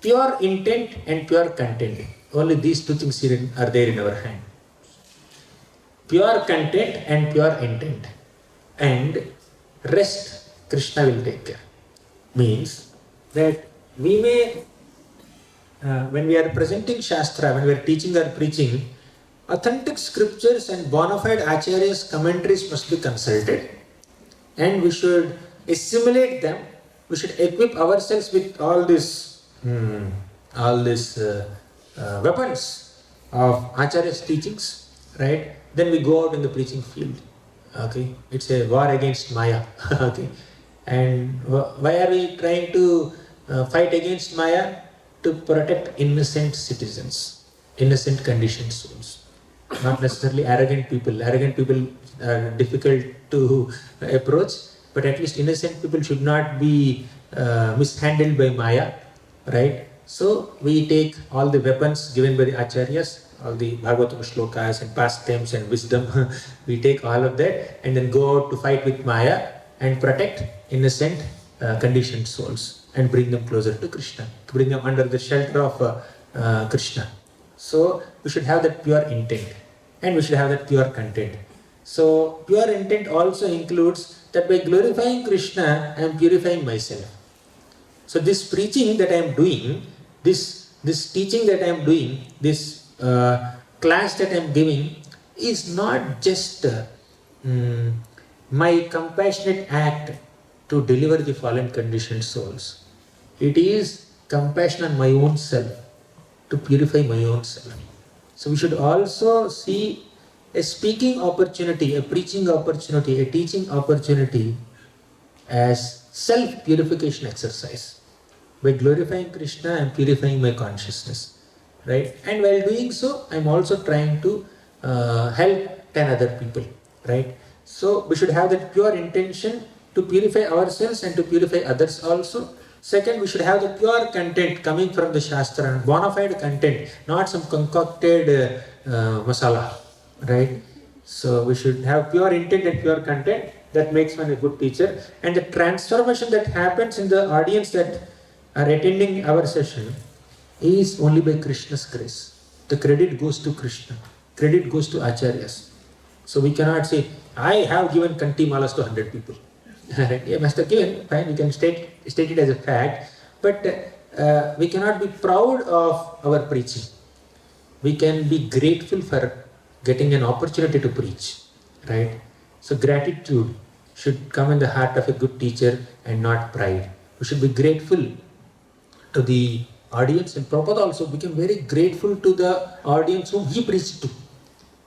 Pure intent and pure content. Only these two things are there in our hand. Pure content and pure intent. And rest, Krishna will take care. Means that we may, when we are presenting Shastra, when we are teaching or preaching, authentic scriptures and bona fide acharyas' commentaries must be consulted. And we should assimilate them. We should equip ourselves with all these weapons of Acharya's teachings, right? Then we go out in the preaching field. Okay, it's a war against Maya. Okay, and why are we trying to fight against Maya? To protect innocent citizens, innocent conditioned souls, not necessarily arrogant people. Arrogant people are difficult to approach, but at least innocent people should not be mishandled by Maya, right? So we take all the weapons given by the Acharyas, all the Bhagavatam shlokas and pastimes and wisdom, we take all of that and then go out to fight with Maya and protect innocent conditioned souls and bring them closer to Krishna, to bring them under the shelter of Krishna. So we should have that pure intent and we should have that pure content. So pure intent also includes that by glorifying Krishna, I am purifying myself. So this preaching that I am doing, this teaching that I am doing, this class that I am giving is not just my compassionate act to deliver the fallen conditioned souls. It is compassion on my own self, to purify my own self. So we should also see a speaking opportunity, a preaching opportunity, a teaching opportunity as self-purification exercise. By glorifying Krishna, I am purifying my consciousness, right? And while doing so, I am also trying to help 10 other people, right? So we should have that pure intention to purify ourselves and to purify others also. Second, we should have the pure content coming from the Shastra, bona fide content, not some concocted masala, right? So we should have pure intent and pure content. That makes one a good teacher. And the transformation that happens in the audience that are attending our session is only by Krishna's grace. The credit goes to Krishna. Credit goes to Acharyas. So we cannot say, I have given Kanti Malas to 100 people. You must have given, fine, we can state it as a fact, but we cannot be proud of our preaching. We can be grateful for getting an opportunity to preach, right? So gratitude should come in the heart of a good teacher and not pride. We should be grateful to the audience, and Prabhupada also became very grateful to the audience whom he preached to.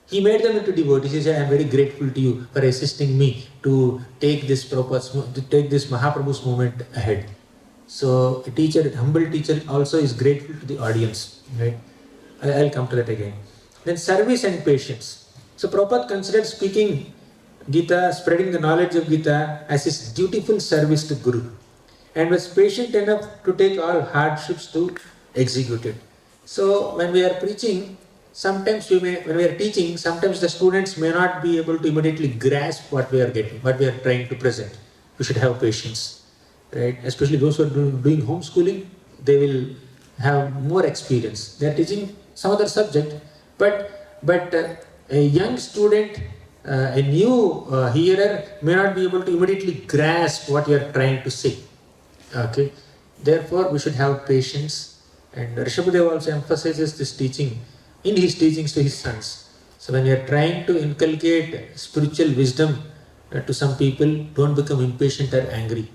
He made them into devotees. He said, I am very grateful to you for assisting me to take this Mahaprabhu's movement ahead. So a teacher, a humble teacher also is grateful to the audience, right? I'll come to that again. Then service and patience. So Prabhupada considered speaking Gita, spreading the knowledge of Gita as his dutiful service to Guru, and was patient enough to take all hardships to execute it. So when we are preaching, sometimes when we are teaching, sometimes the students may not be able to immediately grasp what we are getting, what we are trying to present. We should have patience, right? Especially those who are doing homeschooling, they will have more experience. They are teaching some other subject, but a young student, a new hearer may not be able to immediately grasp what you are trying to say. Okay, therefore we should have patience, and Rishabhadeva also emphasizes this teaching in his teachings to his sons. So when you are trying to inculcate spiritual wisdom to some people, don't become impatient or angry.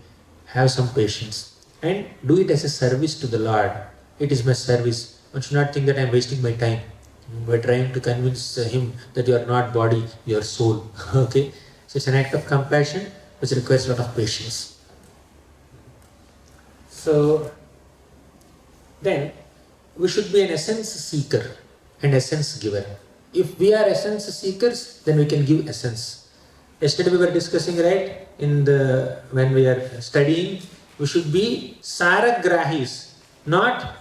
Have some patience and do it as a service to the Lord. It is my service. One should not think that I am wasting my time. by trying to convince him that you are not body, you are soul. Okay? So it's an act of compassion which requires a lot of patience. So then we should be an essence seeker and essence giver. If we are essence seekers, then we can give essence. Yesterday we were discussing, right, when we are studying, we should be saragrahis, not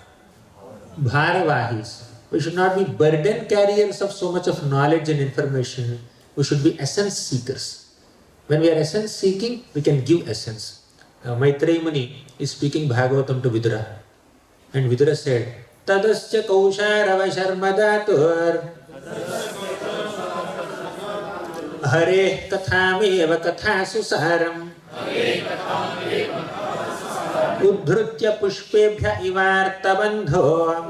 bharavahis. We should not be burden carriers of so much of knowledge and information. We should be essence seekers. When we are essence seeking, we can give essence. Maitreya Muni is speaking Bhagavatam to Vidura. And Vidura said, Tadasya kausharava sharmadatur Hare kathameva kathasu saram Uddhrutya pushpebhya ivarta bandho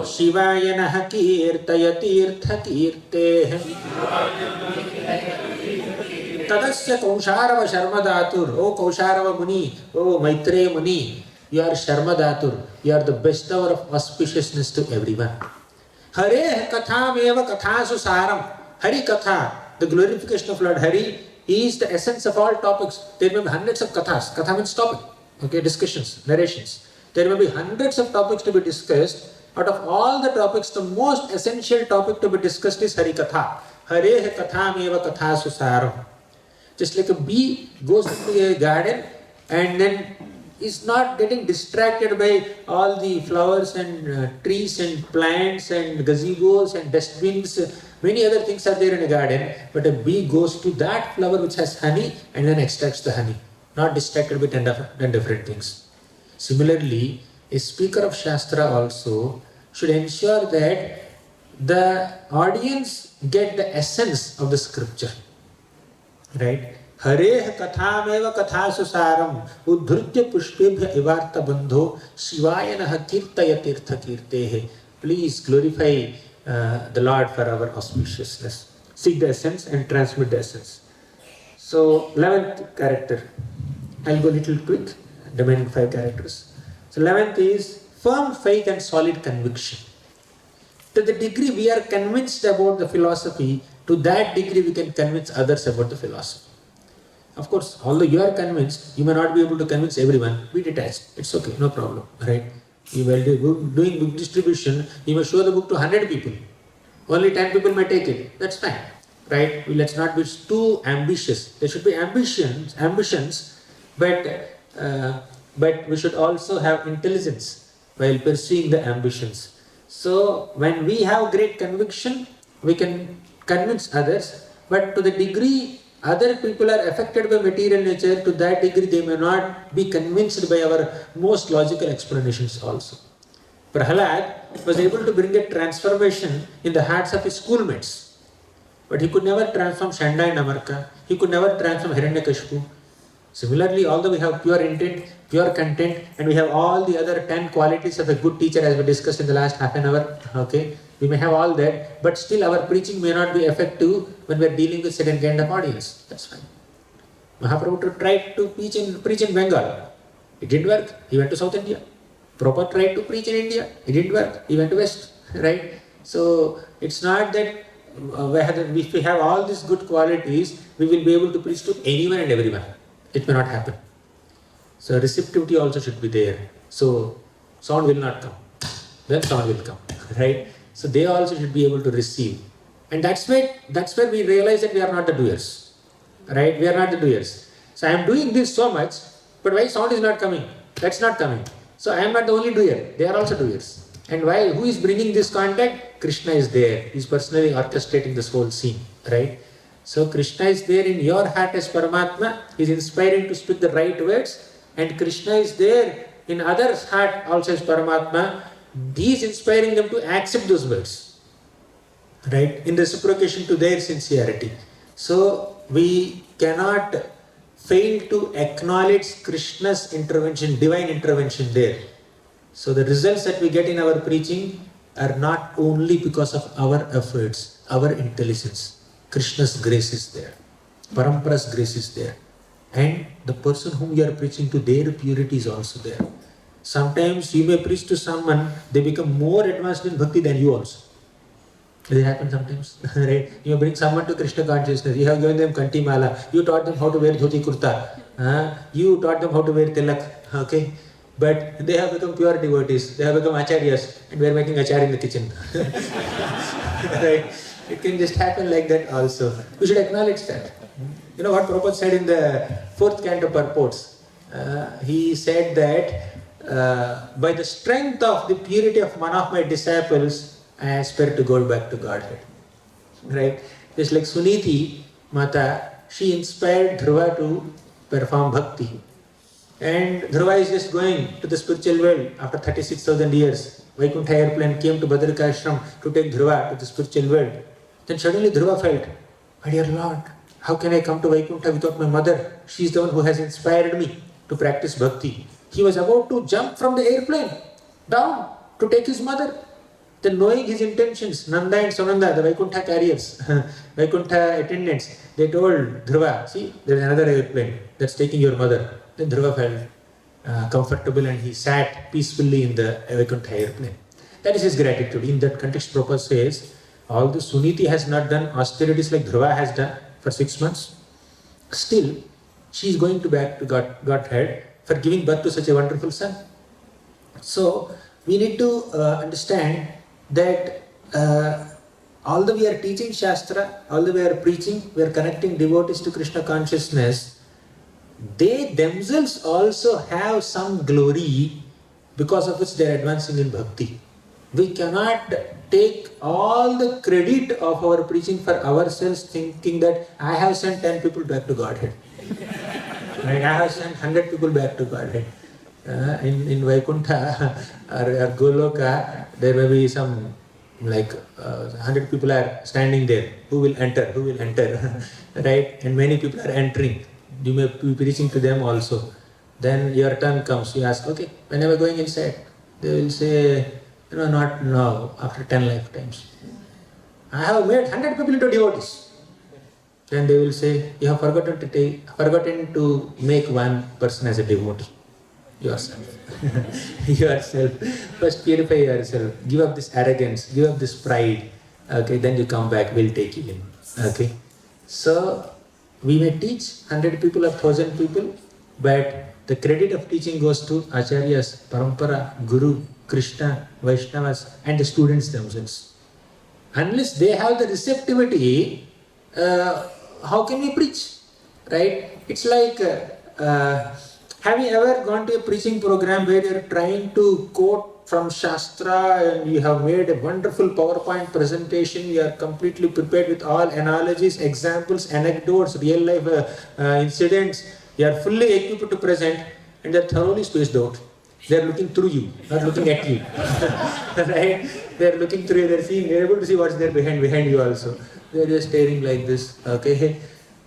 Shivaya naha kirtaya tirtha kirteh Tadasya kausharava sharmadatur. O Kausharava Muni, O Maitreya Muni, you are Sharmadatur. You are the bestower of auspiciousness to everyone. Hare katham eva kathasu saram. Hari katha, the glorification of Lord Hari, is the essence of all topics. There may be hundreds of kathas. Katha means topic. Okay, discussions, narrations. There may be hundreds of topics to be discussed. Out of all the topics, the most essential topic to be discussed is Hari katha. Hare katham eva kathasu saram. Just like a bee goes into a garden and then is not getting distracted by all the flowers and trees and plants and gazebos and dustbins. Many other things are there in a garden, but a bee goes to that flower which has honey and then extracts the honey, not distracted by 10 different things. Similarly, a speaker of Shastra also should ensure that the audience get the essence of the scripture. Right? Hare kathameva kathasu saram uddhrutya pushpebhya ivarta bandho shivaya naha kirtaya tirtha kirtehe. Please glorify the Lord for our auspiciousness. Seek the essence and transmit the essence. So 11th character. I'll go a little quick, remaining 5 characters. So 11th is firm faith and solid conviction. To the degree we are convinced about the philosophy, to that degree we can convince others about the philosophy. Of course, although you are convinced, you may not be able to convince everyone. Be detached. It's okay, no problem. Right? You will doing book distribution, you may show the book to 100 people. Only 10 people may take it. That's fine. Right? Let's not be too ambitious. There should be ambitions, but we should also have intelligence while pursuing the ambitions. So when we have great conviction, we can convince others, but to the degree other people are affected by material nature, to that degree they may not be convinced by our most logical explanations also. Prahalad was able to bring a transformation in the hearts of his schoolmates, but he could never transform Shanda and Amarka. He could never transform Hiranyakashipu. Similarly, although we have pure intent, pure content, and we have all the other 10 qualities of a good teacher as we discussed in the last half an hour, okay, we may have all that, but still our preaching may not be effective when we are dealing with certain kind of audience. That's fine. Mahaprabhu tried to preach in Bengal. It didn't work. He went to South India. Prabhupada tried to preach in India. It didn't work. He went to West. Right? So it's not that if we have all these good qualities, we will be able to preach to anyone and everyone. It may not happen. So receptivity also should be there. So sound will not come. Then sound will come. Right? So they also should be able to receive. And that's where we realize that we are not the doers. Right? We are not the doers. So I am doing this so much, but why sound is not coming? That's not coming. So I am not the only doer. They are also doers. And why? Who is bringing this contact? Krishna is there. He is personally orchestrating this whole scene. Right? So Krishna is there in your heart as Paramatma. He is inspiring to speak the right words. And Krishna is there in others' heart also as Paramatma. He is inspiring them to accept those words. Right? In reciprocation to their sincerity. So we cannot fail to acknowledge Krishna's intervention, divine intervention there. So the results that we get in our preaching are not only because of our efforts, our intelligence. Krishna's grace is there. Parampara's grace is there. And the person whom you are preaching to, their purity is also there. Sometimes you may preach to someone, they become more advanced in bhakti than you also. It happens sometimes, right? You bring someone to Krishna consciousness, you have given them kanti mala, you taught them how to wear dhoti kurta, you taught them how to wear tilak, okay? But they have become pure devotees, they have become acharyas, and we are making acharya in the kitchen. Right? It can just happen like that also. We should acknowledge that. You know what Prabhupada said in the 4th canto purports? He said that by the strength of the purity of one of my disciples, I aspire to go back to Godhead. Right? Just like Suniti Mata, she inspired Dhruva to perform bhakti. And Dhruva is just going to the spiritual world after 36,000 years. Vaikuntha airplane came to Bhadraka to take Dhruva to the spiritual world. Then suddenly Dhruva felt, my dear Lord, how can I come to Vaikuntha without my mother? She is the one who has inspired me to practice bhakti. He was about to jump from the airplane down to take his mother. Then knowing his intentions, Nanda and Sananda, the Vaikuntha carriers, Vaikuntha attendants, they told Dhruva, see, there is another airplane that's taking your mother. Then Dhruva felt comfortable and he sat peacefully in the Vaikuntha airplane. That is his gratitude. In that context, Prabhupada says, although Suniti has not done austerities like Dhruva has done for 6 months, still she is going to back to Godhead for giving birth to such a wonderful son. So we need to understand that although we are teaching Shastra, although we are preaching, we are connecting devotees to Krishna consciousness, they themselves also have some glory because of which they are advancing in bhakti. We cannot take all the credit of our preaching for ourselves, thinking that I have sent 10 people back to Godhead. Right? I have sent 100 people back to Godhead. In Vaikuntha or Goloka, there may be some 100 people are standing there. Who will enter? Who will enter? Right? And many people are entering. You may be preaching to them also. Then your turn comes. You ask, okay, when am I going inside? They will say, not now, after 10 lifetimes. I have made 100 people into devotees. Then they will say, you have forgotten to make one person as a devotee. Yourself. Yourself. First purify yourself. Give up this arrogance. Give up this pride. Okay, then you come back. We'll take you in. Okay. So, we may teach 100 people or 1,000 people, but the credit of teaching goes to Acharyas, Parampara, Guru, Krishna, Vaishnavas, and the students themselves. Unless they have the receptivity, how can we preach? Right? It's like, have you ever gone to a preaching program where you're trying to quote from Shastra and you have made a wonderful PowerPoint presentation, you are completely prepared with all analogies, examples, anecdotes, real life incidents, you are fully equipped to present and they are thoroughly spaced out. They are looking through you, not looking at you. Right? They are looking through you, they are able to see what's there behind you also. They are just staring like this. Okay?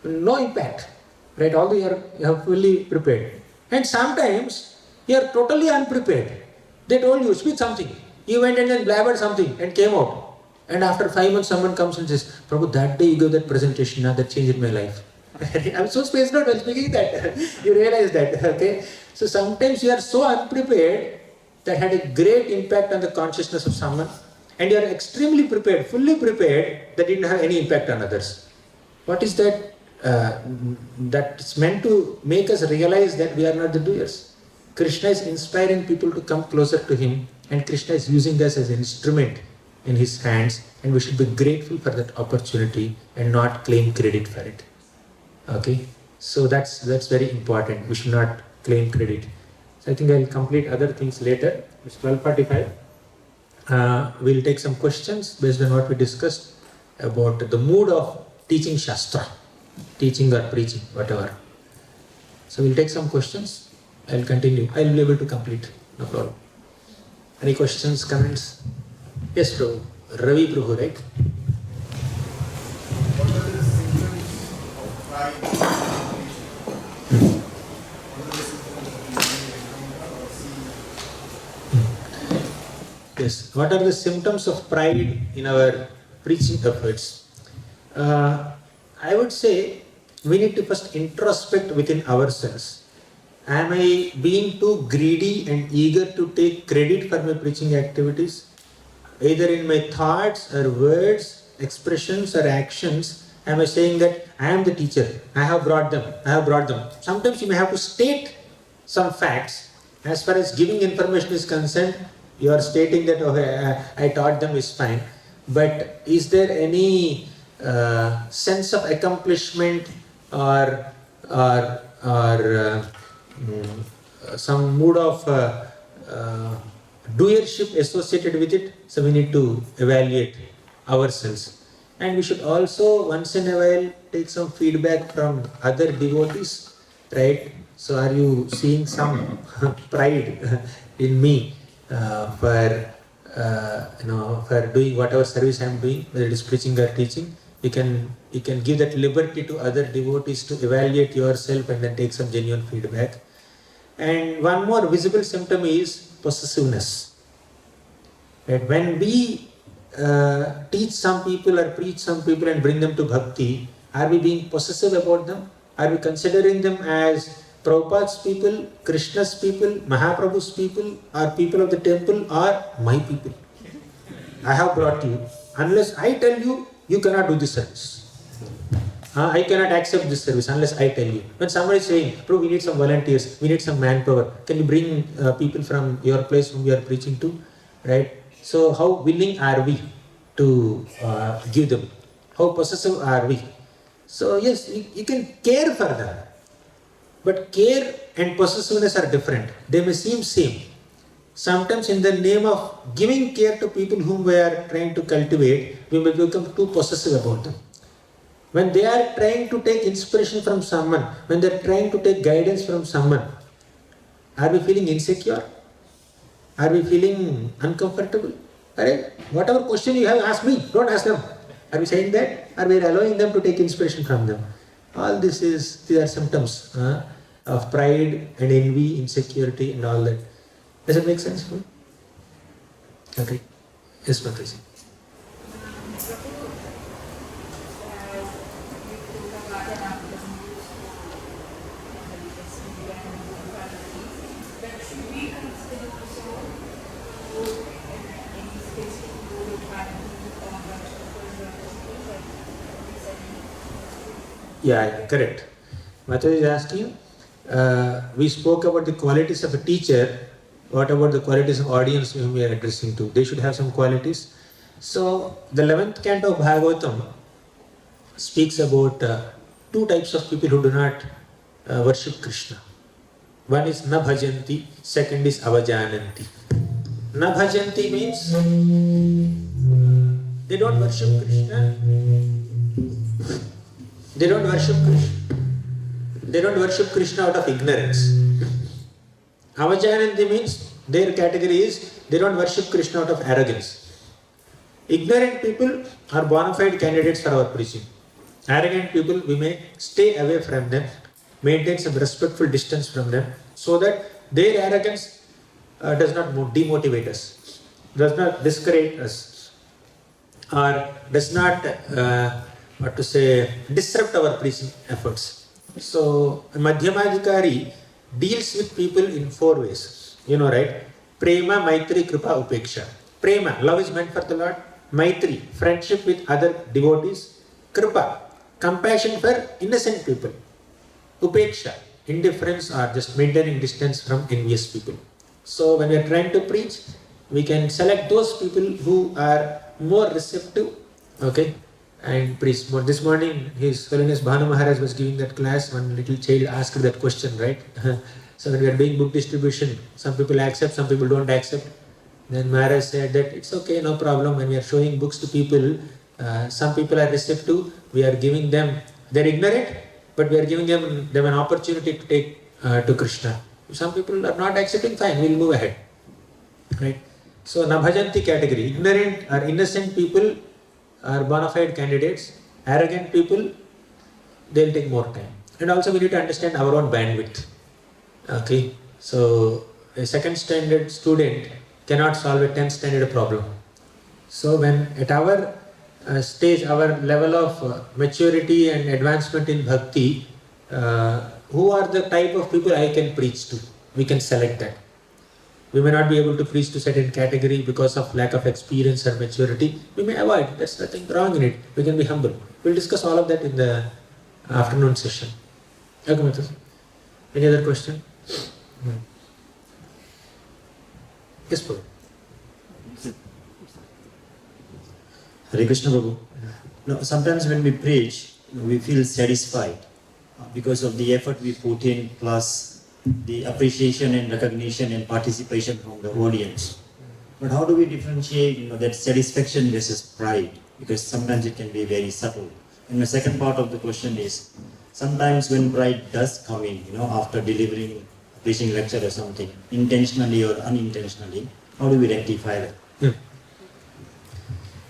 No impact. Right? Although you are fully prepared. And sometimes you are totally unprepared. They told you, speak something. You went and then blabbered something and came out. And after 5 months, someone comes and says, Prabhu, that day you gave that presentation, that changed my life. I'm so spaced out while speaking that. You realize that, okay? So sometimes you are so unprepared that had a great impact on the consciousness of someone. And you are extremely prepared, fully prepared, that didn't have any impact on others. What is that? That's meant to make us realize that we are not the doers. Krishna is inspiring people to come closer to him, and Krishna is using us as an instrument in his hands, and we should be grateful for that opportunity and not claim credit for it. Okay? So that's very important. We should not claim credit. So I think I'll complete other things later. It's 12:45. We'll take some questions based on what we discussed about the mood of teaching Shastra. Teaching or preaching, whatever. So we'll take some questions. I'll continue. I'll be able to complete. No problem. Any questions, comments? Yes, Prabhu. Ravi Prabhu, right? What are the symptoms of pride? Yes. What are the symptoms of pride in our preaching efforts? I would say we need to first introspect within ourselves Am I being too greedy and eager to take credit for my preaching activities? Either in my thoughts or words, expressions or actions, am I saying that I am the teacher, I have brought them. Sometimes you may have to state some facts. As far as giving information is concerned, you are stating that I taught them is fine. But is there any sense of accomplishment or some mood of doership associated with it? So we need to evaluate ourselves. And we should also once in a while take some feedback from other devotees, right? So are you seeing some pride in me for doing whatever service I am doing, whether it is preaching or teaching? You can give that liberty to other devotees to evaluate yourself and then take some genuine feedback. And one more visible symptom is possessiveness. Right? When we teach some people or preach some people and bring them to bhakti, are we being possessive about them? Are we considering them as Prabhupada's people, Krishna's people, Mahaprabhu's people, or people of the temple, or my people? I have brought you. Unless I tell you, you cannot do this service. I cannot accept this service unless I tell you. When somebody is saying, Prabhu, we need some volunteers, we need some manpower, can you bring people from your place whom we are preaching to? Right? So how willing are we to give them? How possessive are we? So yes, you can care for them. But care and possessiveness are different. They may seem same. Sometimes in the name of giving care to people whom we are trying to cultivate, we may become too possessive about them. When they are trying to take inspiration from someone, when they are trying to take guidance from someone, are we feeling insecure? Are we feeling uncomfortable? Alright, whatever question you have, ask me, don't ask them. Are we saying that? Are we allowing them to take inspiration from them? All these are symptoms of pride and envy, insecurity and all that. Does it make sense? Okay. Yes, Patricia. Yeah, correct. Mataji is asking, we spoke about the qualities of a teacher. What about the qualities of audience whom we are addressing to? They should have some qualities. So, the 11th canto of Bhagavatam speaks about two types of people who do not worship Krishna. One is na bhajanti, second is avajananti. Na bhajanti means they don't worship Krishna. They don't worship Krishna. They don't worship Krishna out of ignorance. Avajananti means their category is they don't worship Krishna out of arrogance. Ignorant people are bona fide candidates for our preaching. Arrogant people, we may stay away from them, maintain some respectful distance from them, so that their arrogance does not demotivate us, does not discourage us, or does not disrupt our preaching efforts. So, Madhyamadhikari deals with people in 4 ways. You know, right? Prema, Maitri, Kripa, Upeksha. Prema, love is meant for the Lord. Maitri, friendship with other devotees. Kripa, compassion for innocent people. Upeksha, indifference or just maintaining distance from envious people. So, when we are trying to preach, we can select those people who are more receptive, okay, and preach more. This morning, His Holiness Bhanu Maharaj was giving that class. One little child asked that question, right? So when we are doing book distribution, some people accept, some people don't accept. Then Maharaj said that it's okay, no problem. When we are showing books to people, some people are receptive. We are giving them, they're ignorant, but we are giving them an opportunity to take to Krishna. If some people are not accepting, fine, we'll move ahead, right? So Nabhajanti category, ignorant or innocent people are bona fide candidates. Arrogant people, they'll take more time. And also we need to understand our own bandwidth. Okay, so a 2nd standard student cannot solve a 10th standard problem. So when at our stage, our level of maturity and advancement in bhakti, who are the type of people I can preach to. We can select that. We may not be able to preach to certain category because of lack of experience or maturity. We may avoid. There's nothing wrong in it. We can be humble. We'll discuss all of that in the afternoon session. Okay, Matas. Any other question? Yes, Prabhu. Hare Krishna Prabhu. No, sometimes when we preach, we feel satisfied because of the effort we put in, plus the appreciation and recognition and participation from the audience. But how do we differentiate, that satisfaction versus pride? Because sometimes it can be very subtle. And the second part of the question is, sometimes when pride does come in, after delivering a preaching lecture or something, intentionally or unintentionally, how do we rectify that?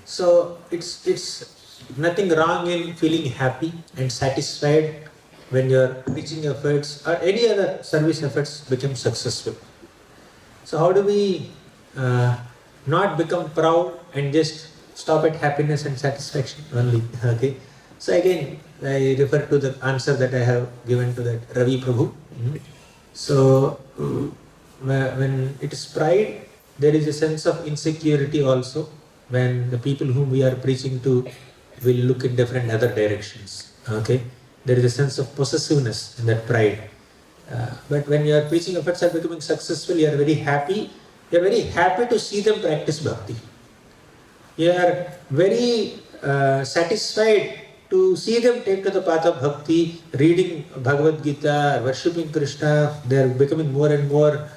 So it's nothing wrong in feeling happy and satisfied when your preaching efforts or any other service efforts become successful. So how do we not become proud and just stop at happiness and satisfaction only? Okay. So again, I refer to the answer that I have given to that Ravi Prabhu. So when it is pride, there is a sense of insecurity also when the people whom we are preaching to will look in different other directions. Okay. There is a sense of possessiveness in that pride. But when your preaching efforts are becoming successful, you are very happy. You are very happy to see them practice bhakti. You are very satisfied to see them take to the path of bhakti, reading Bhagavad Gita, worshipping Krishna. They are becoming more and more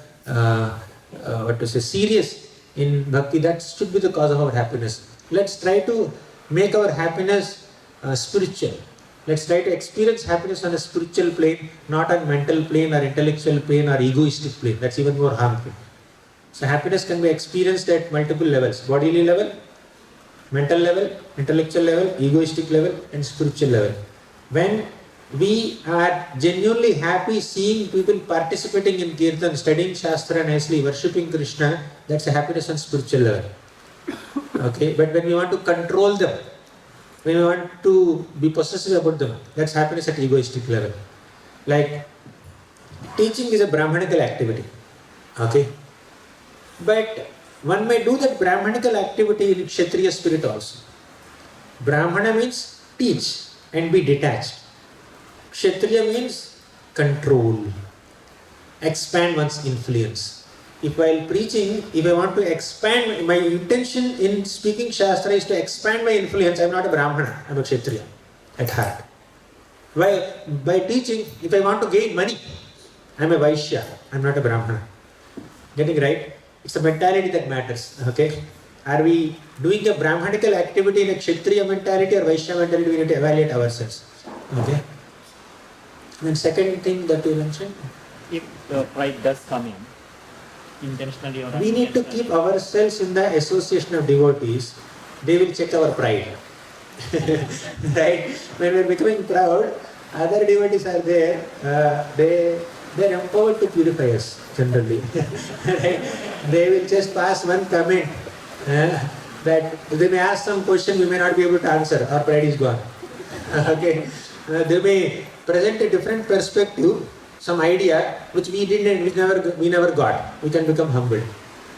serious in bhakti. That should be the cause of our happiness. Let's try to make our happiness spiritual. Let's try to experience happiness on a spiritual plane, not on mental plane or intellectual plane or egoistic plane. That's even more harmful. So happiness can be experienced at multiple levels: bodily level, mental level, intellectual level, egoistic level, and spiritual level. When we are genuinely happy seeing people participating in kirtan, studying shastra nicely, worshipping Krishna, that's a happiness on spiritual level. Okay, but when we want to control them, when we want to be possessive about them, that's happiness at egoistic level. Like teaching is a Brahmanical activity. Okay, but one may do that Brahmanical activity in Kshatriya spirit also. Brahmana means teach and be detached. Kshatriya means control, expand one's influence. If while preaching, if I want to expand, my intention in speaking Shastra is to expand my influence, I am not a Brahmana, I am a Kshatriya at heart. By teaching, if I want to gain money, I am a Vaishya, I am not a Brahmana. Getting right? It's a mentality that matters. Okay? Are we doing a Brahmanical activity in a Kshatriya mentality or Vaishya mentality? We need to evaluate ourselves. Okay? And second thing that you mentioned? If pride does come in, intentionally or we need to keep ourselves in the association of devotees. They will check our pride. Right? When we are becoming proud, other devotees are there. They are empowered to purify us generally. Right? They will just pass one comment that they may ask some question we may not be able to answer. Our pride is gone. Okay? They may present a different perspective, some idea which we never got. We can become humbled.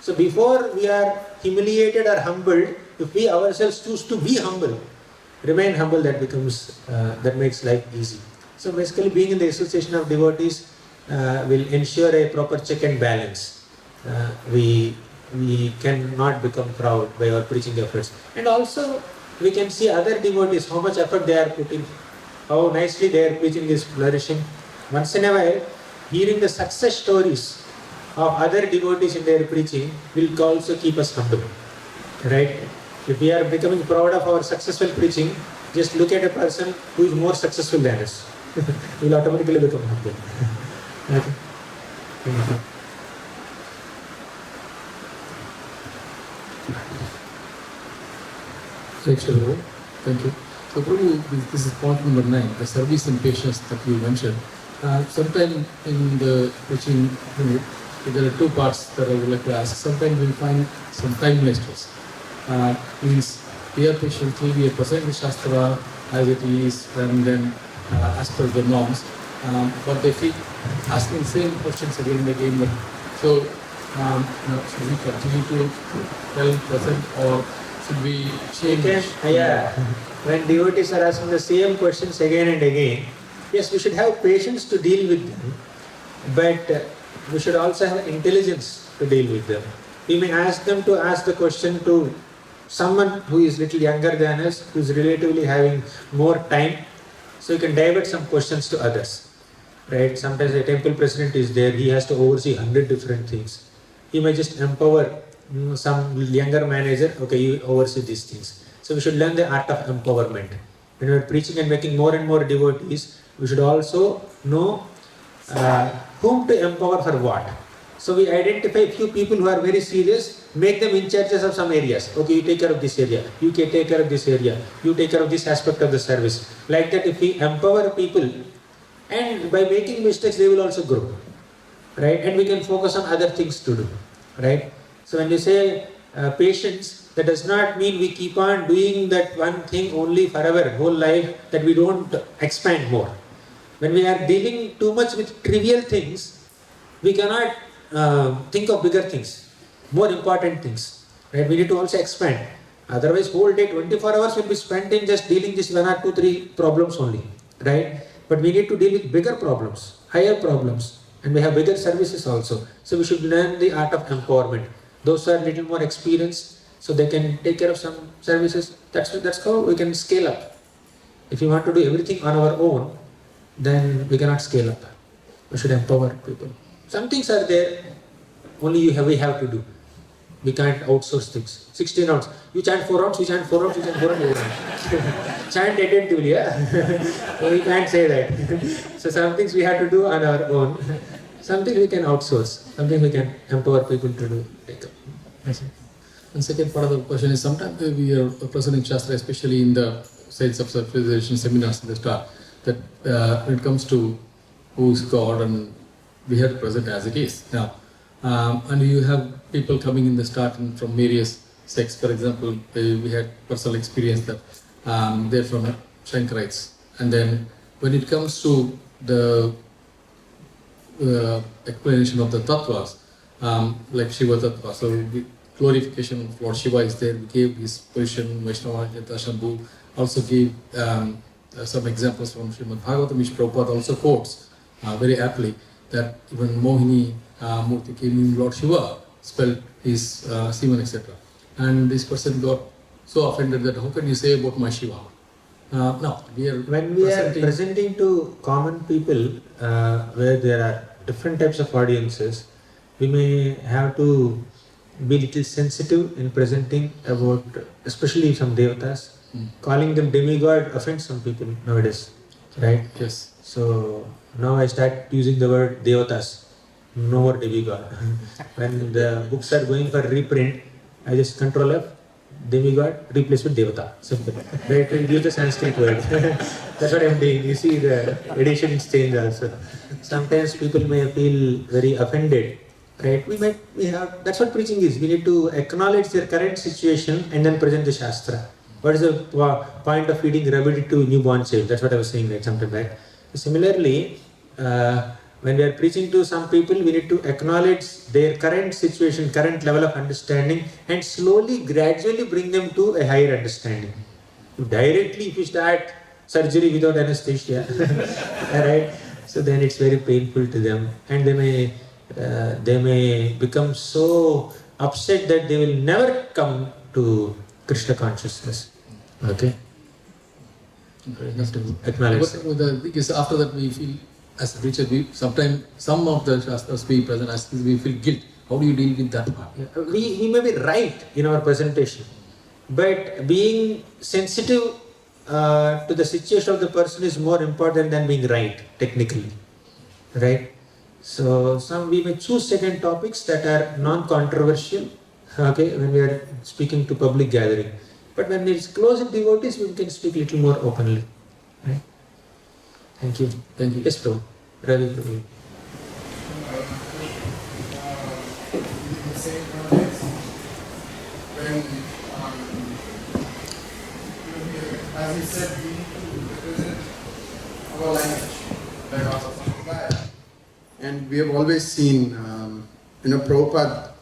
So before we are humiliated or humbled, if we ourselves choose to be humble, remain humble, that makes life easy. So basically being in the association of devotees will ensure a proper check and balance. We cannot become proud by our preaching efforts. And also we can see other devotees, how much effort they are putting, how nicely their preaching is flourishing. Once in a while, hearing the success stories of other devotees in their preaching will also keep us humble. Right? If we are becoming proud of our successful preaching, just look at a person who is more successful than us. We will automatically become humble. Okay. Thank you. So Prabhu, this is point number 9, the service and patience that you mentioned. Sometime in the preaching unit, there are two parts that I would like to ask. Sometimes we find some time wasters. Means we are patiently, we are presenting the Shastra as it is, and then as per the norms. but they keep asking same questions again and again. But so, should we continue to tell present or should we change? When devotees are asking the same questions again and again, yes, we should have patience to deal with them, but we should also have intelligence to deal with them. We may ask them to ask the question to someone who is little younger than us, who is relatively having more time, so you can divert some questions to others. Right? Sometimes the temple president is there, he has to oversee 100 different things. He may just empower some younger manager, okay, you oversee these things. So we should learn the art of empowerment. When we are preaching and making more and more devotees, we should also know whom to empower for what. So we identify a few people who are very serious, make them in charges of some areas. Okay, you take care of this area, you can take care of this area, you take care of this aspect of the service. Like that, if we empower people, and by making mistakes they will also grow. Right? And we can focus on other things to do. Right? So when you say patience, that does not mean we keep on doing that one thing only forever, whole life, that we don't expand more. When we are dealing too much with trivial things, we cannot think of bigger things, more important things. Right? We need to also expand. Otherwise, whole day, 24 hours will be spent in just dealing this 1 or 2, 3 problems only. Right? But we need to deal with bigger problems, higher problems, and we have bigger services also. So we should learn the art of empowerment. Those who are little more experienced, so they can take care of some services. That's how we can scale up. If we want to do everything on our own, then we cannot scale up. We should empower people. Some things are there, only we have to do. We can't outsource things. 16 rounds. You chant 4 rounds, you chant 4 rounds, you chant 4 rounds. Chant attentively, yeah? So we can't say that. So some things we have to do on our own. Some things we can outsource. Some things we can empower people to do. And second part of the question is, sometimes we are present in Shastra, especially in the science of self-realization seminars in the start, that when it comes to who is God, and we have to present as it is. Now, and you have people coming in the start from various sects. For example, we had personal experience that they're from Shankarites. And then when it comes to the explanation of the tattvas, like Shiva tattva, so the glorification of Lord Shiva is there. We gave his position, Vaishnava, Shambhu, also gave some examples from Srimad Bhagavatam, which Prabhupada also quotes very aptly, that even Mohini Murti came in Lord Shiva, spelled his semen, etc. And this person got so offended that how can you say about my Shiva? Now, when we are presenting to common people where there are different types of audiences, we may have to be little sensitive in presenting about, especially some devatas. Calling them demigod offends some people nowadays, right? Yes. So now I start using the word devatas, no more demigod. When the books are going for reprint, I just Control F, demigod, replace with devata. Simple. Right? Use the Sanskrit word. That's what I'm doing. You see the editions change also. Sometimes people may feel very offended. Right? We have. That's what preaching is. We need to acknowledge their current situation and then present the Shastra. What is the point of feeding rabbit to newborn child? That's what I was saying right sometime back. Similarly, when we are preaching to some people, we need to acknowledge their current situation, current level of understanding, and slowly, gradually bring them to a higher understanding. If you start surgery without anesthesia, right? So then it's very painful to them, and they may become so upset that they will never come to Krishna consciousness. Okay? Acknowledge. But the thing is, after that we feel, as a preacher, sometimes some of the Shastras we present as we feel guilt. How do you deal with that part? We may be right in our presentation, but being sensitive to the situation of the person is more important than being right, technically. Right? So we may choose certain topics that are non-controversial, okay, when we are speaking to public gathering. But when it's close in devotees, we can speak a little more openly. Right? Thank you. Thank you. Yes, Prabhu. Ravi, Prabhu. In the same context, when, as you said, we need to represent our language, like our And we have always seen, Prabhupada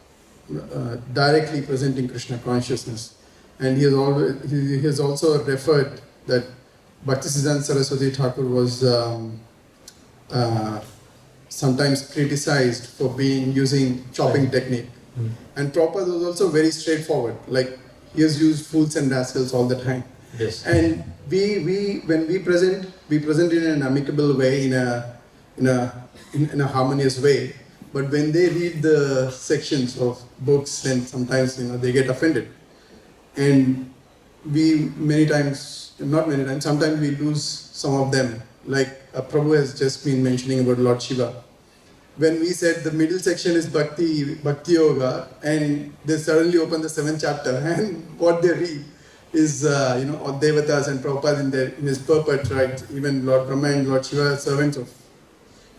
directly presenting Krishna consciousness. And he has also referred that Bhaktisiddhanta Saraswati Thakur was sometimes criticized for using chopping technique. And Prabhupada was also very straightforward. Like, he has used fools and rascals all the time. Yes. And when we present in an amicable way, in a harmonious way. But when they read the sections of books, then sometimes they get offended. And sometimes we lose some of them. Like Prabhu has just been mentioning about Lord Shiva. When we said the middle section is Bhakti Yoga, and they suddenly open the 7th chapter, and what they read is Devatas and Prabhupada in his purport, right? Even Lord Brahma and Lord Shiva are servants of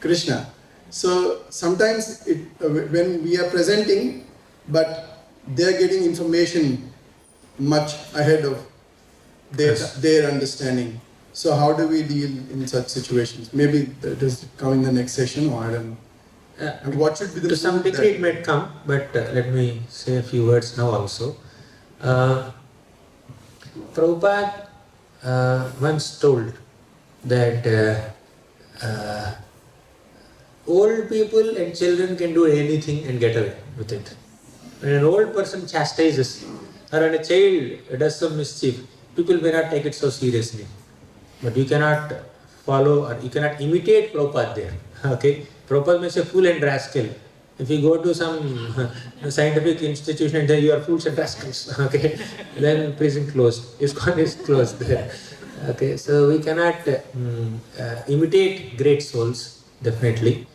Krishna. So sometimes when we are presenting, but they are getting information much ahead of their understanding. So how do we deal in such situations? Maybe that is come in the next session, or I don't know. And what should be the to some degree it might come, but let me say a few words now also. Prabhupada once told that old people and children can do anything and get away with it. When an old person chastises, or when a child does some mischief, people may not take it so seriously. But you cannot follow or you cannot imitate Prabhupada there. Okay? Prabhupada may say fool and rascal. If you go to some scientific institution and say you are fools and rascals, okay, then prison closed. ISKCON is closed there. Okay, so we cannot imitate great souls, definitely.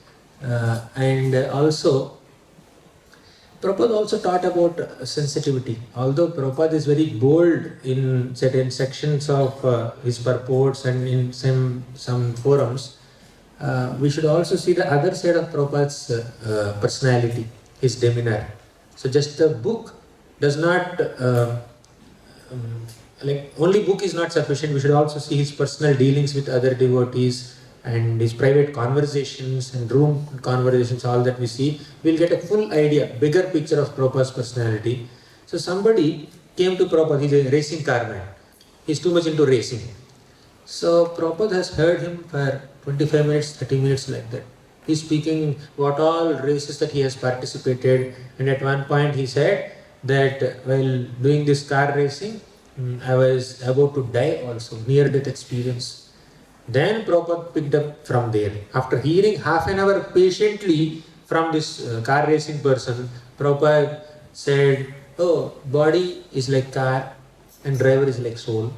And also, Prabhupada also taught about sensitivity. Although Prabhupada is very bold in certain sections of his purports and in some forums, we should also see the other side of Prabhupada's personality, his demeanor. So just the book does not, only book is not sufficient. We should also see his personal dealings with other devotees and his private conversations and room conversations, all that we see. We'll get a full idea, bigger picture of Prabhupada's personality. So somebody came to Prabhupada, he's a racing car man. He's too much into racing. So Prabhupada has heard him for 25 minutes, 30 minutes like that. He's speaking what all races that he has participated, and at one point he said that while doing this car racing, I was about to die also, near death experience. Then Prabhupada picked up from there. After hearing half an hour patiently from this car racing person, Prabhupada said, oh, body is like car and driver is like soul.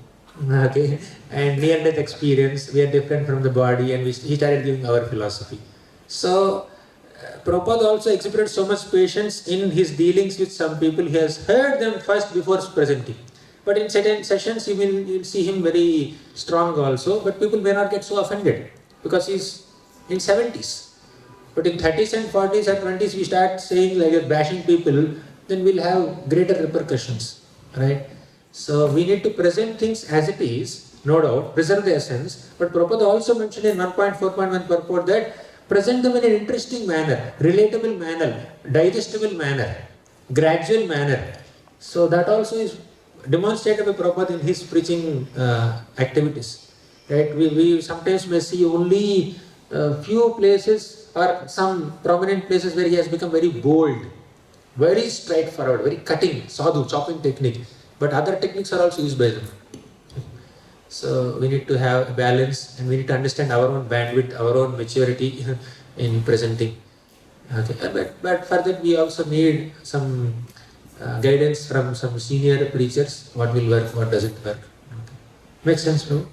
Okay, and near-death experience, we are different from the body, and he started giving our philosophy. So, Prabhupada also exhibited so much patience in his dealings with some people. He has heard them first before presenting. But in certain sessions, you will see him very strong also, but people may not get so offended because he's in 70s. But in 30s and 40s or 20s, we start saying like bashing people, then we'll have greater repercussions, right? So we need to present things as it is, no doubt, preserve the essence. But Prabhupada also mentioned in 1.4.1 purport that present them in an interesting manner, relatable manner, digestible manner, gradual manner. So that also is demonstrated by Prabhupada in his preaching activities. Right? We sometimes may see only few places or some prominent places where he has become very bold, very straightforward, very cutting, sadhu, chopping technique. But other techniques are also used by them. So we need to have a balance, and we need to understand our own bandwidth, our own maturity in presenting. Okay. But for that we also need some guidance from some senior preachers. What will work, what doesn't work. Okay. Makes sense, bro?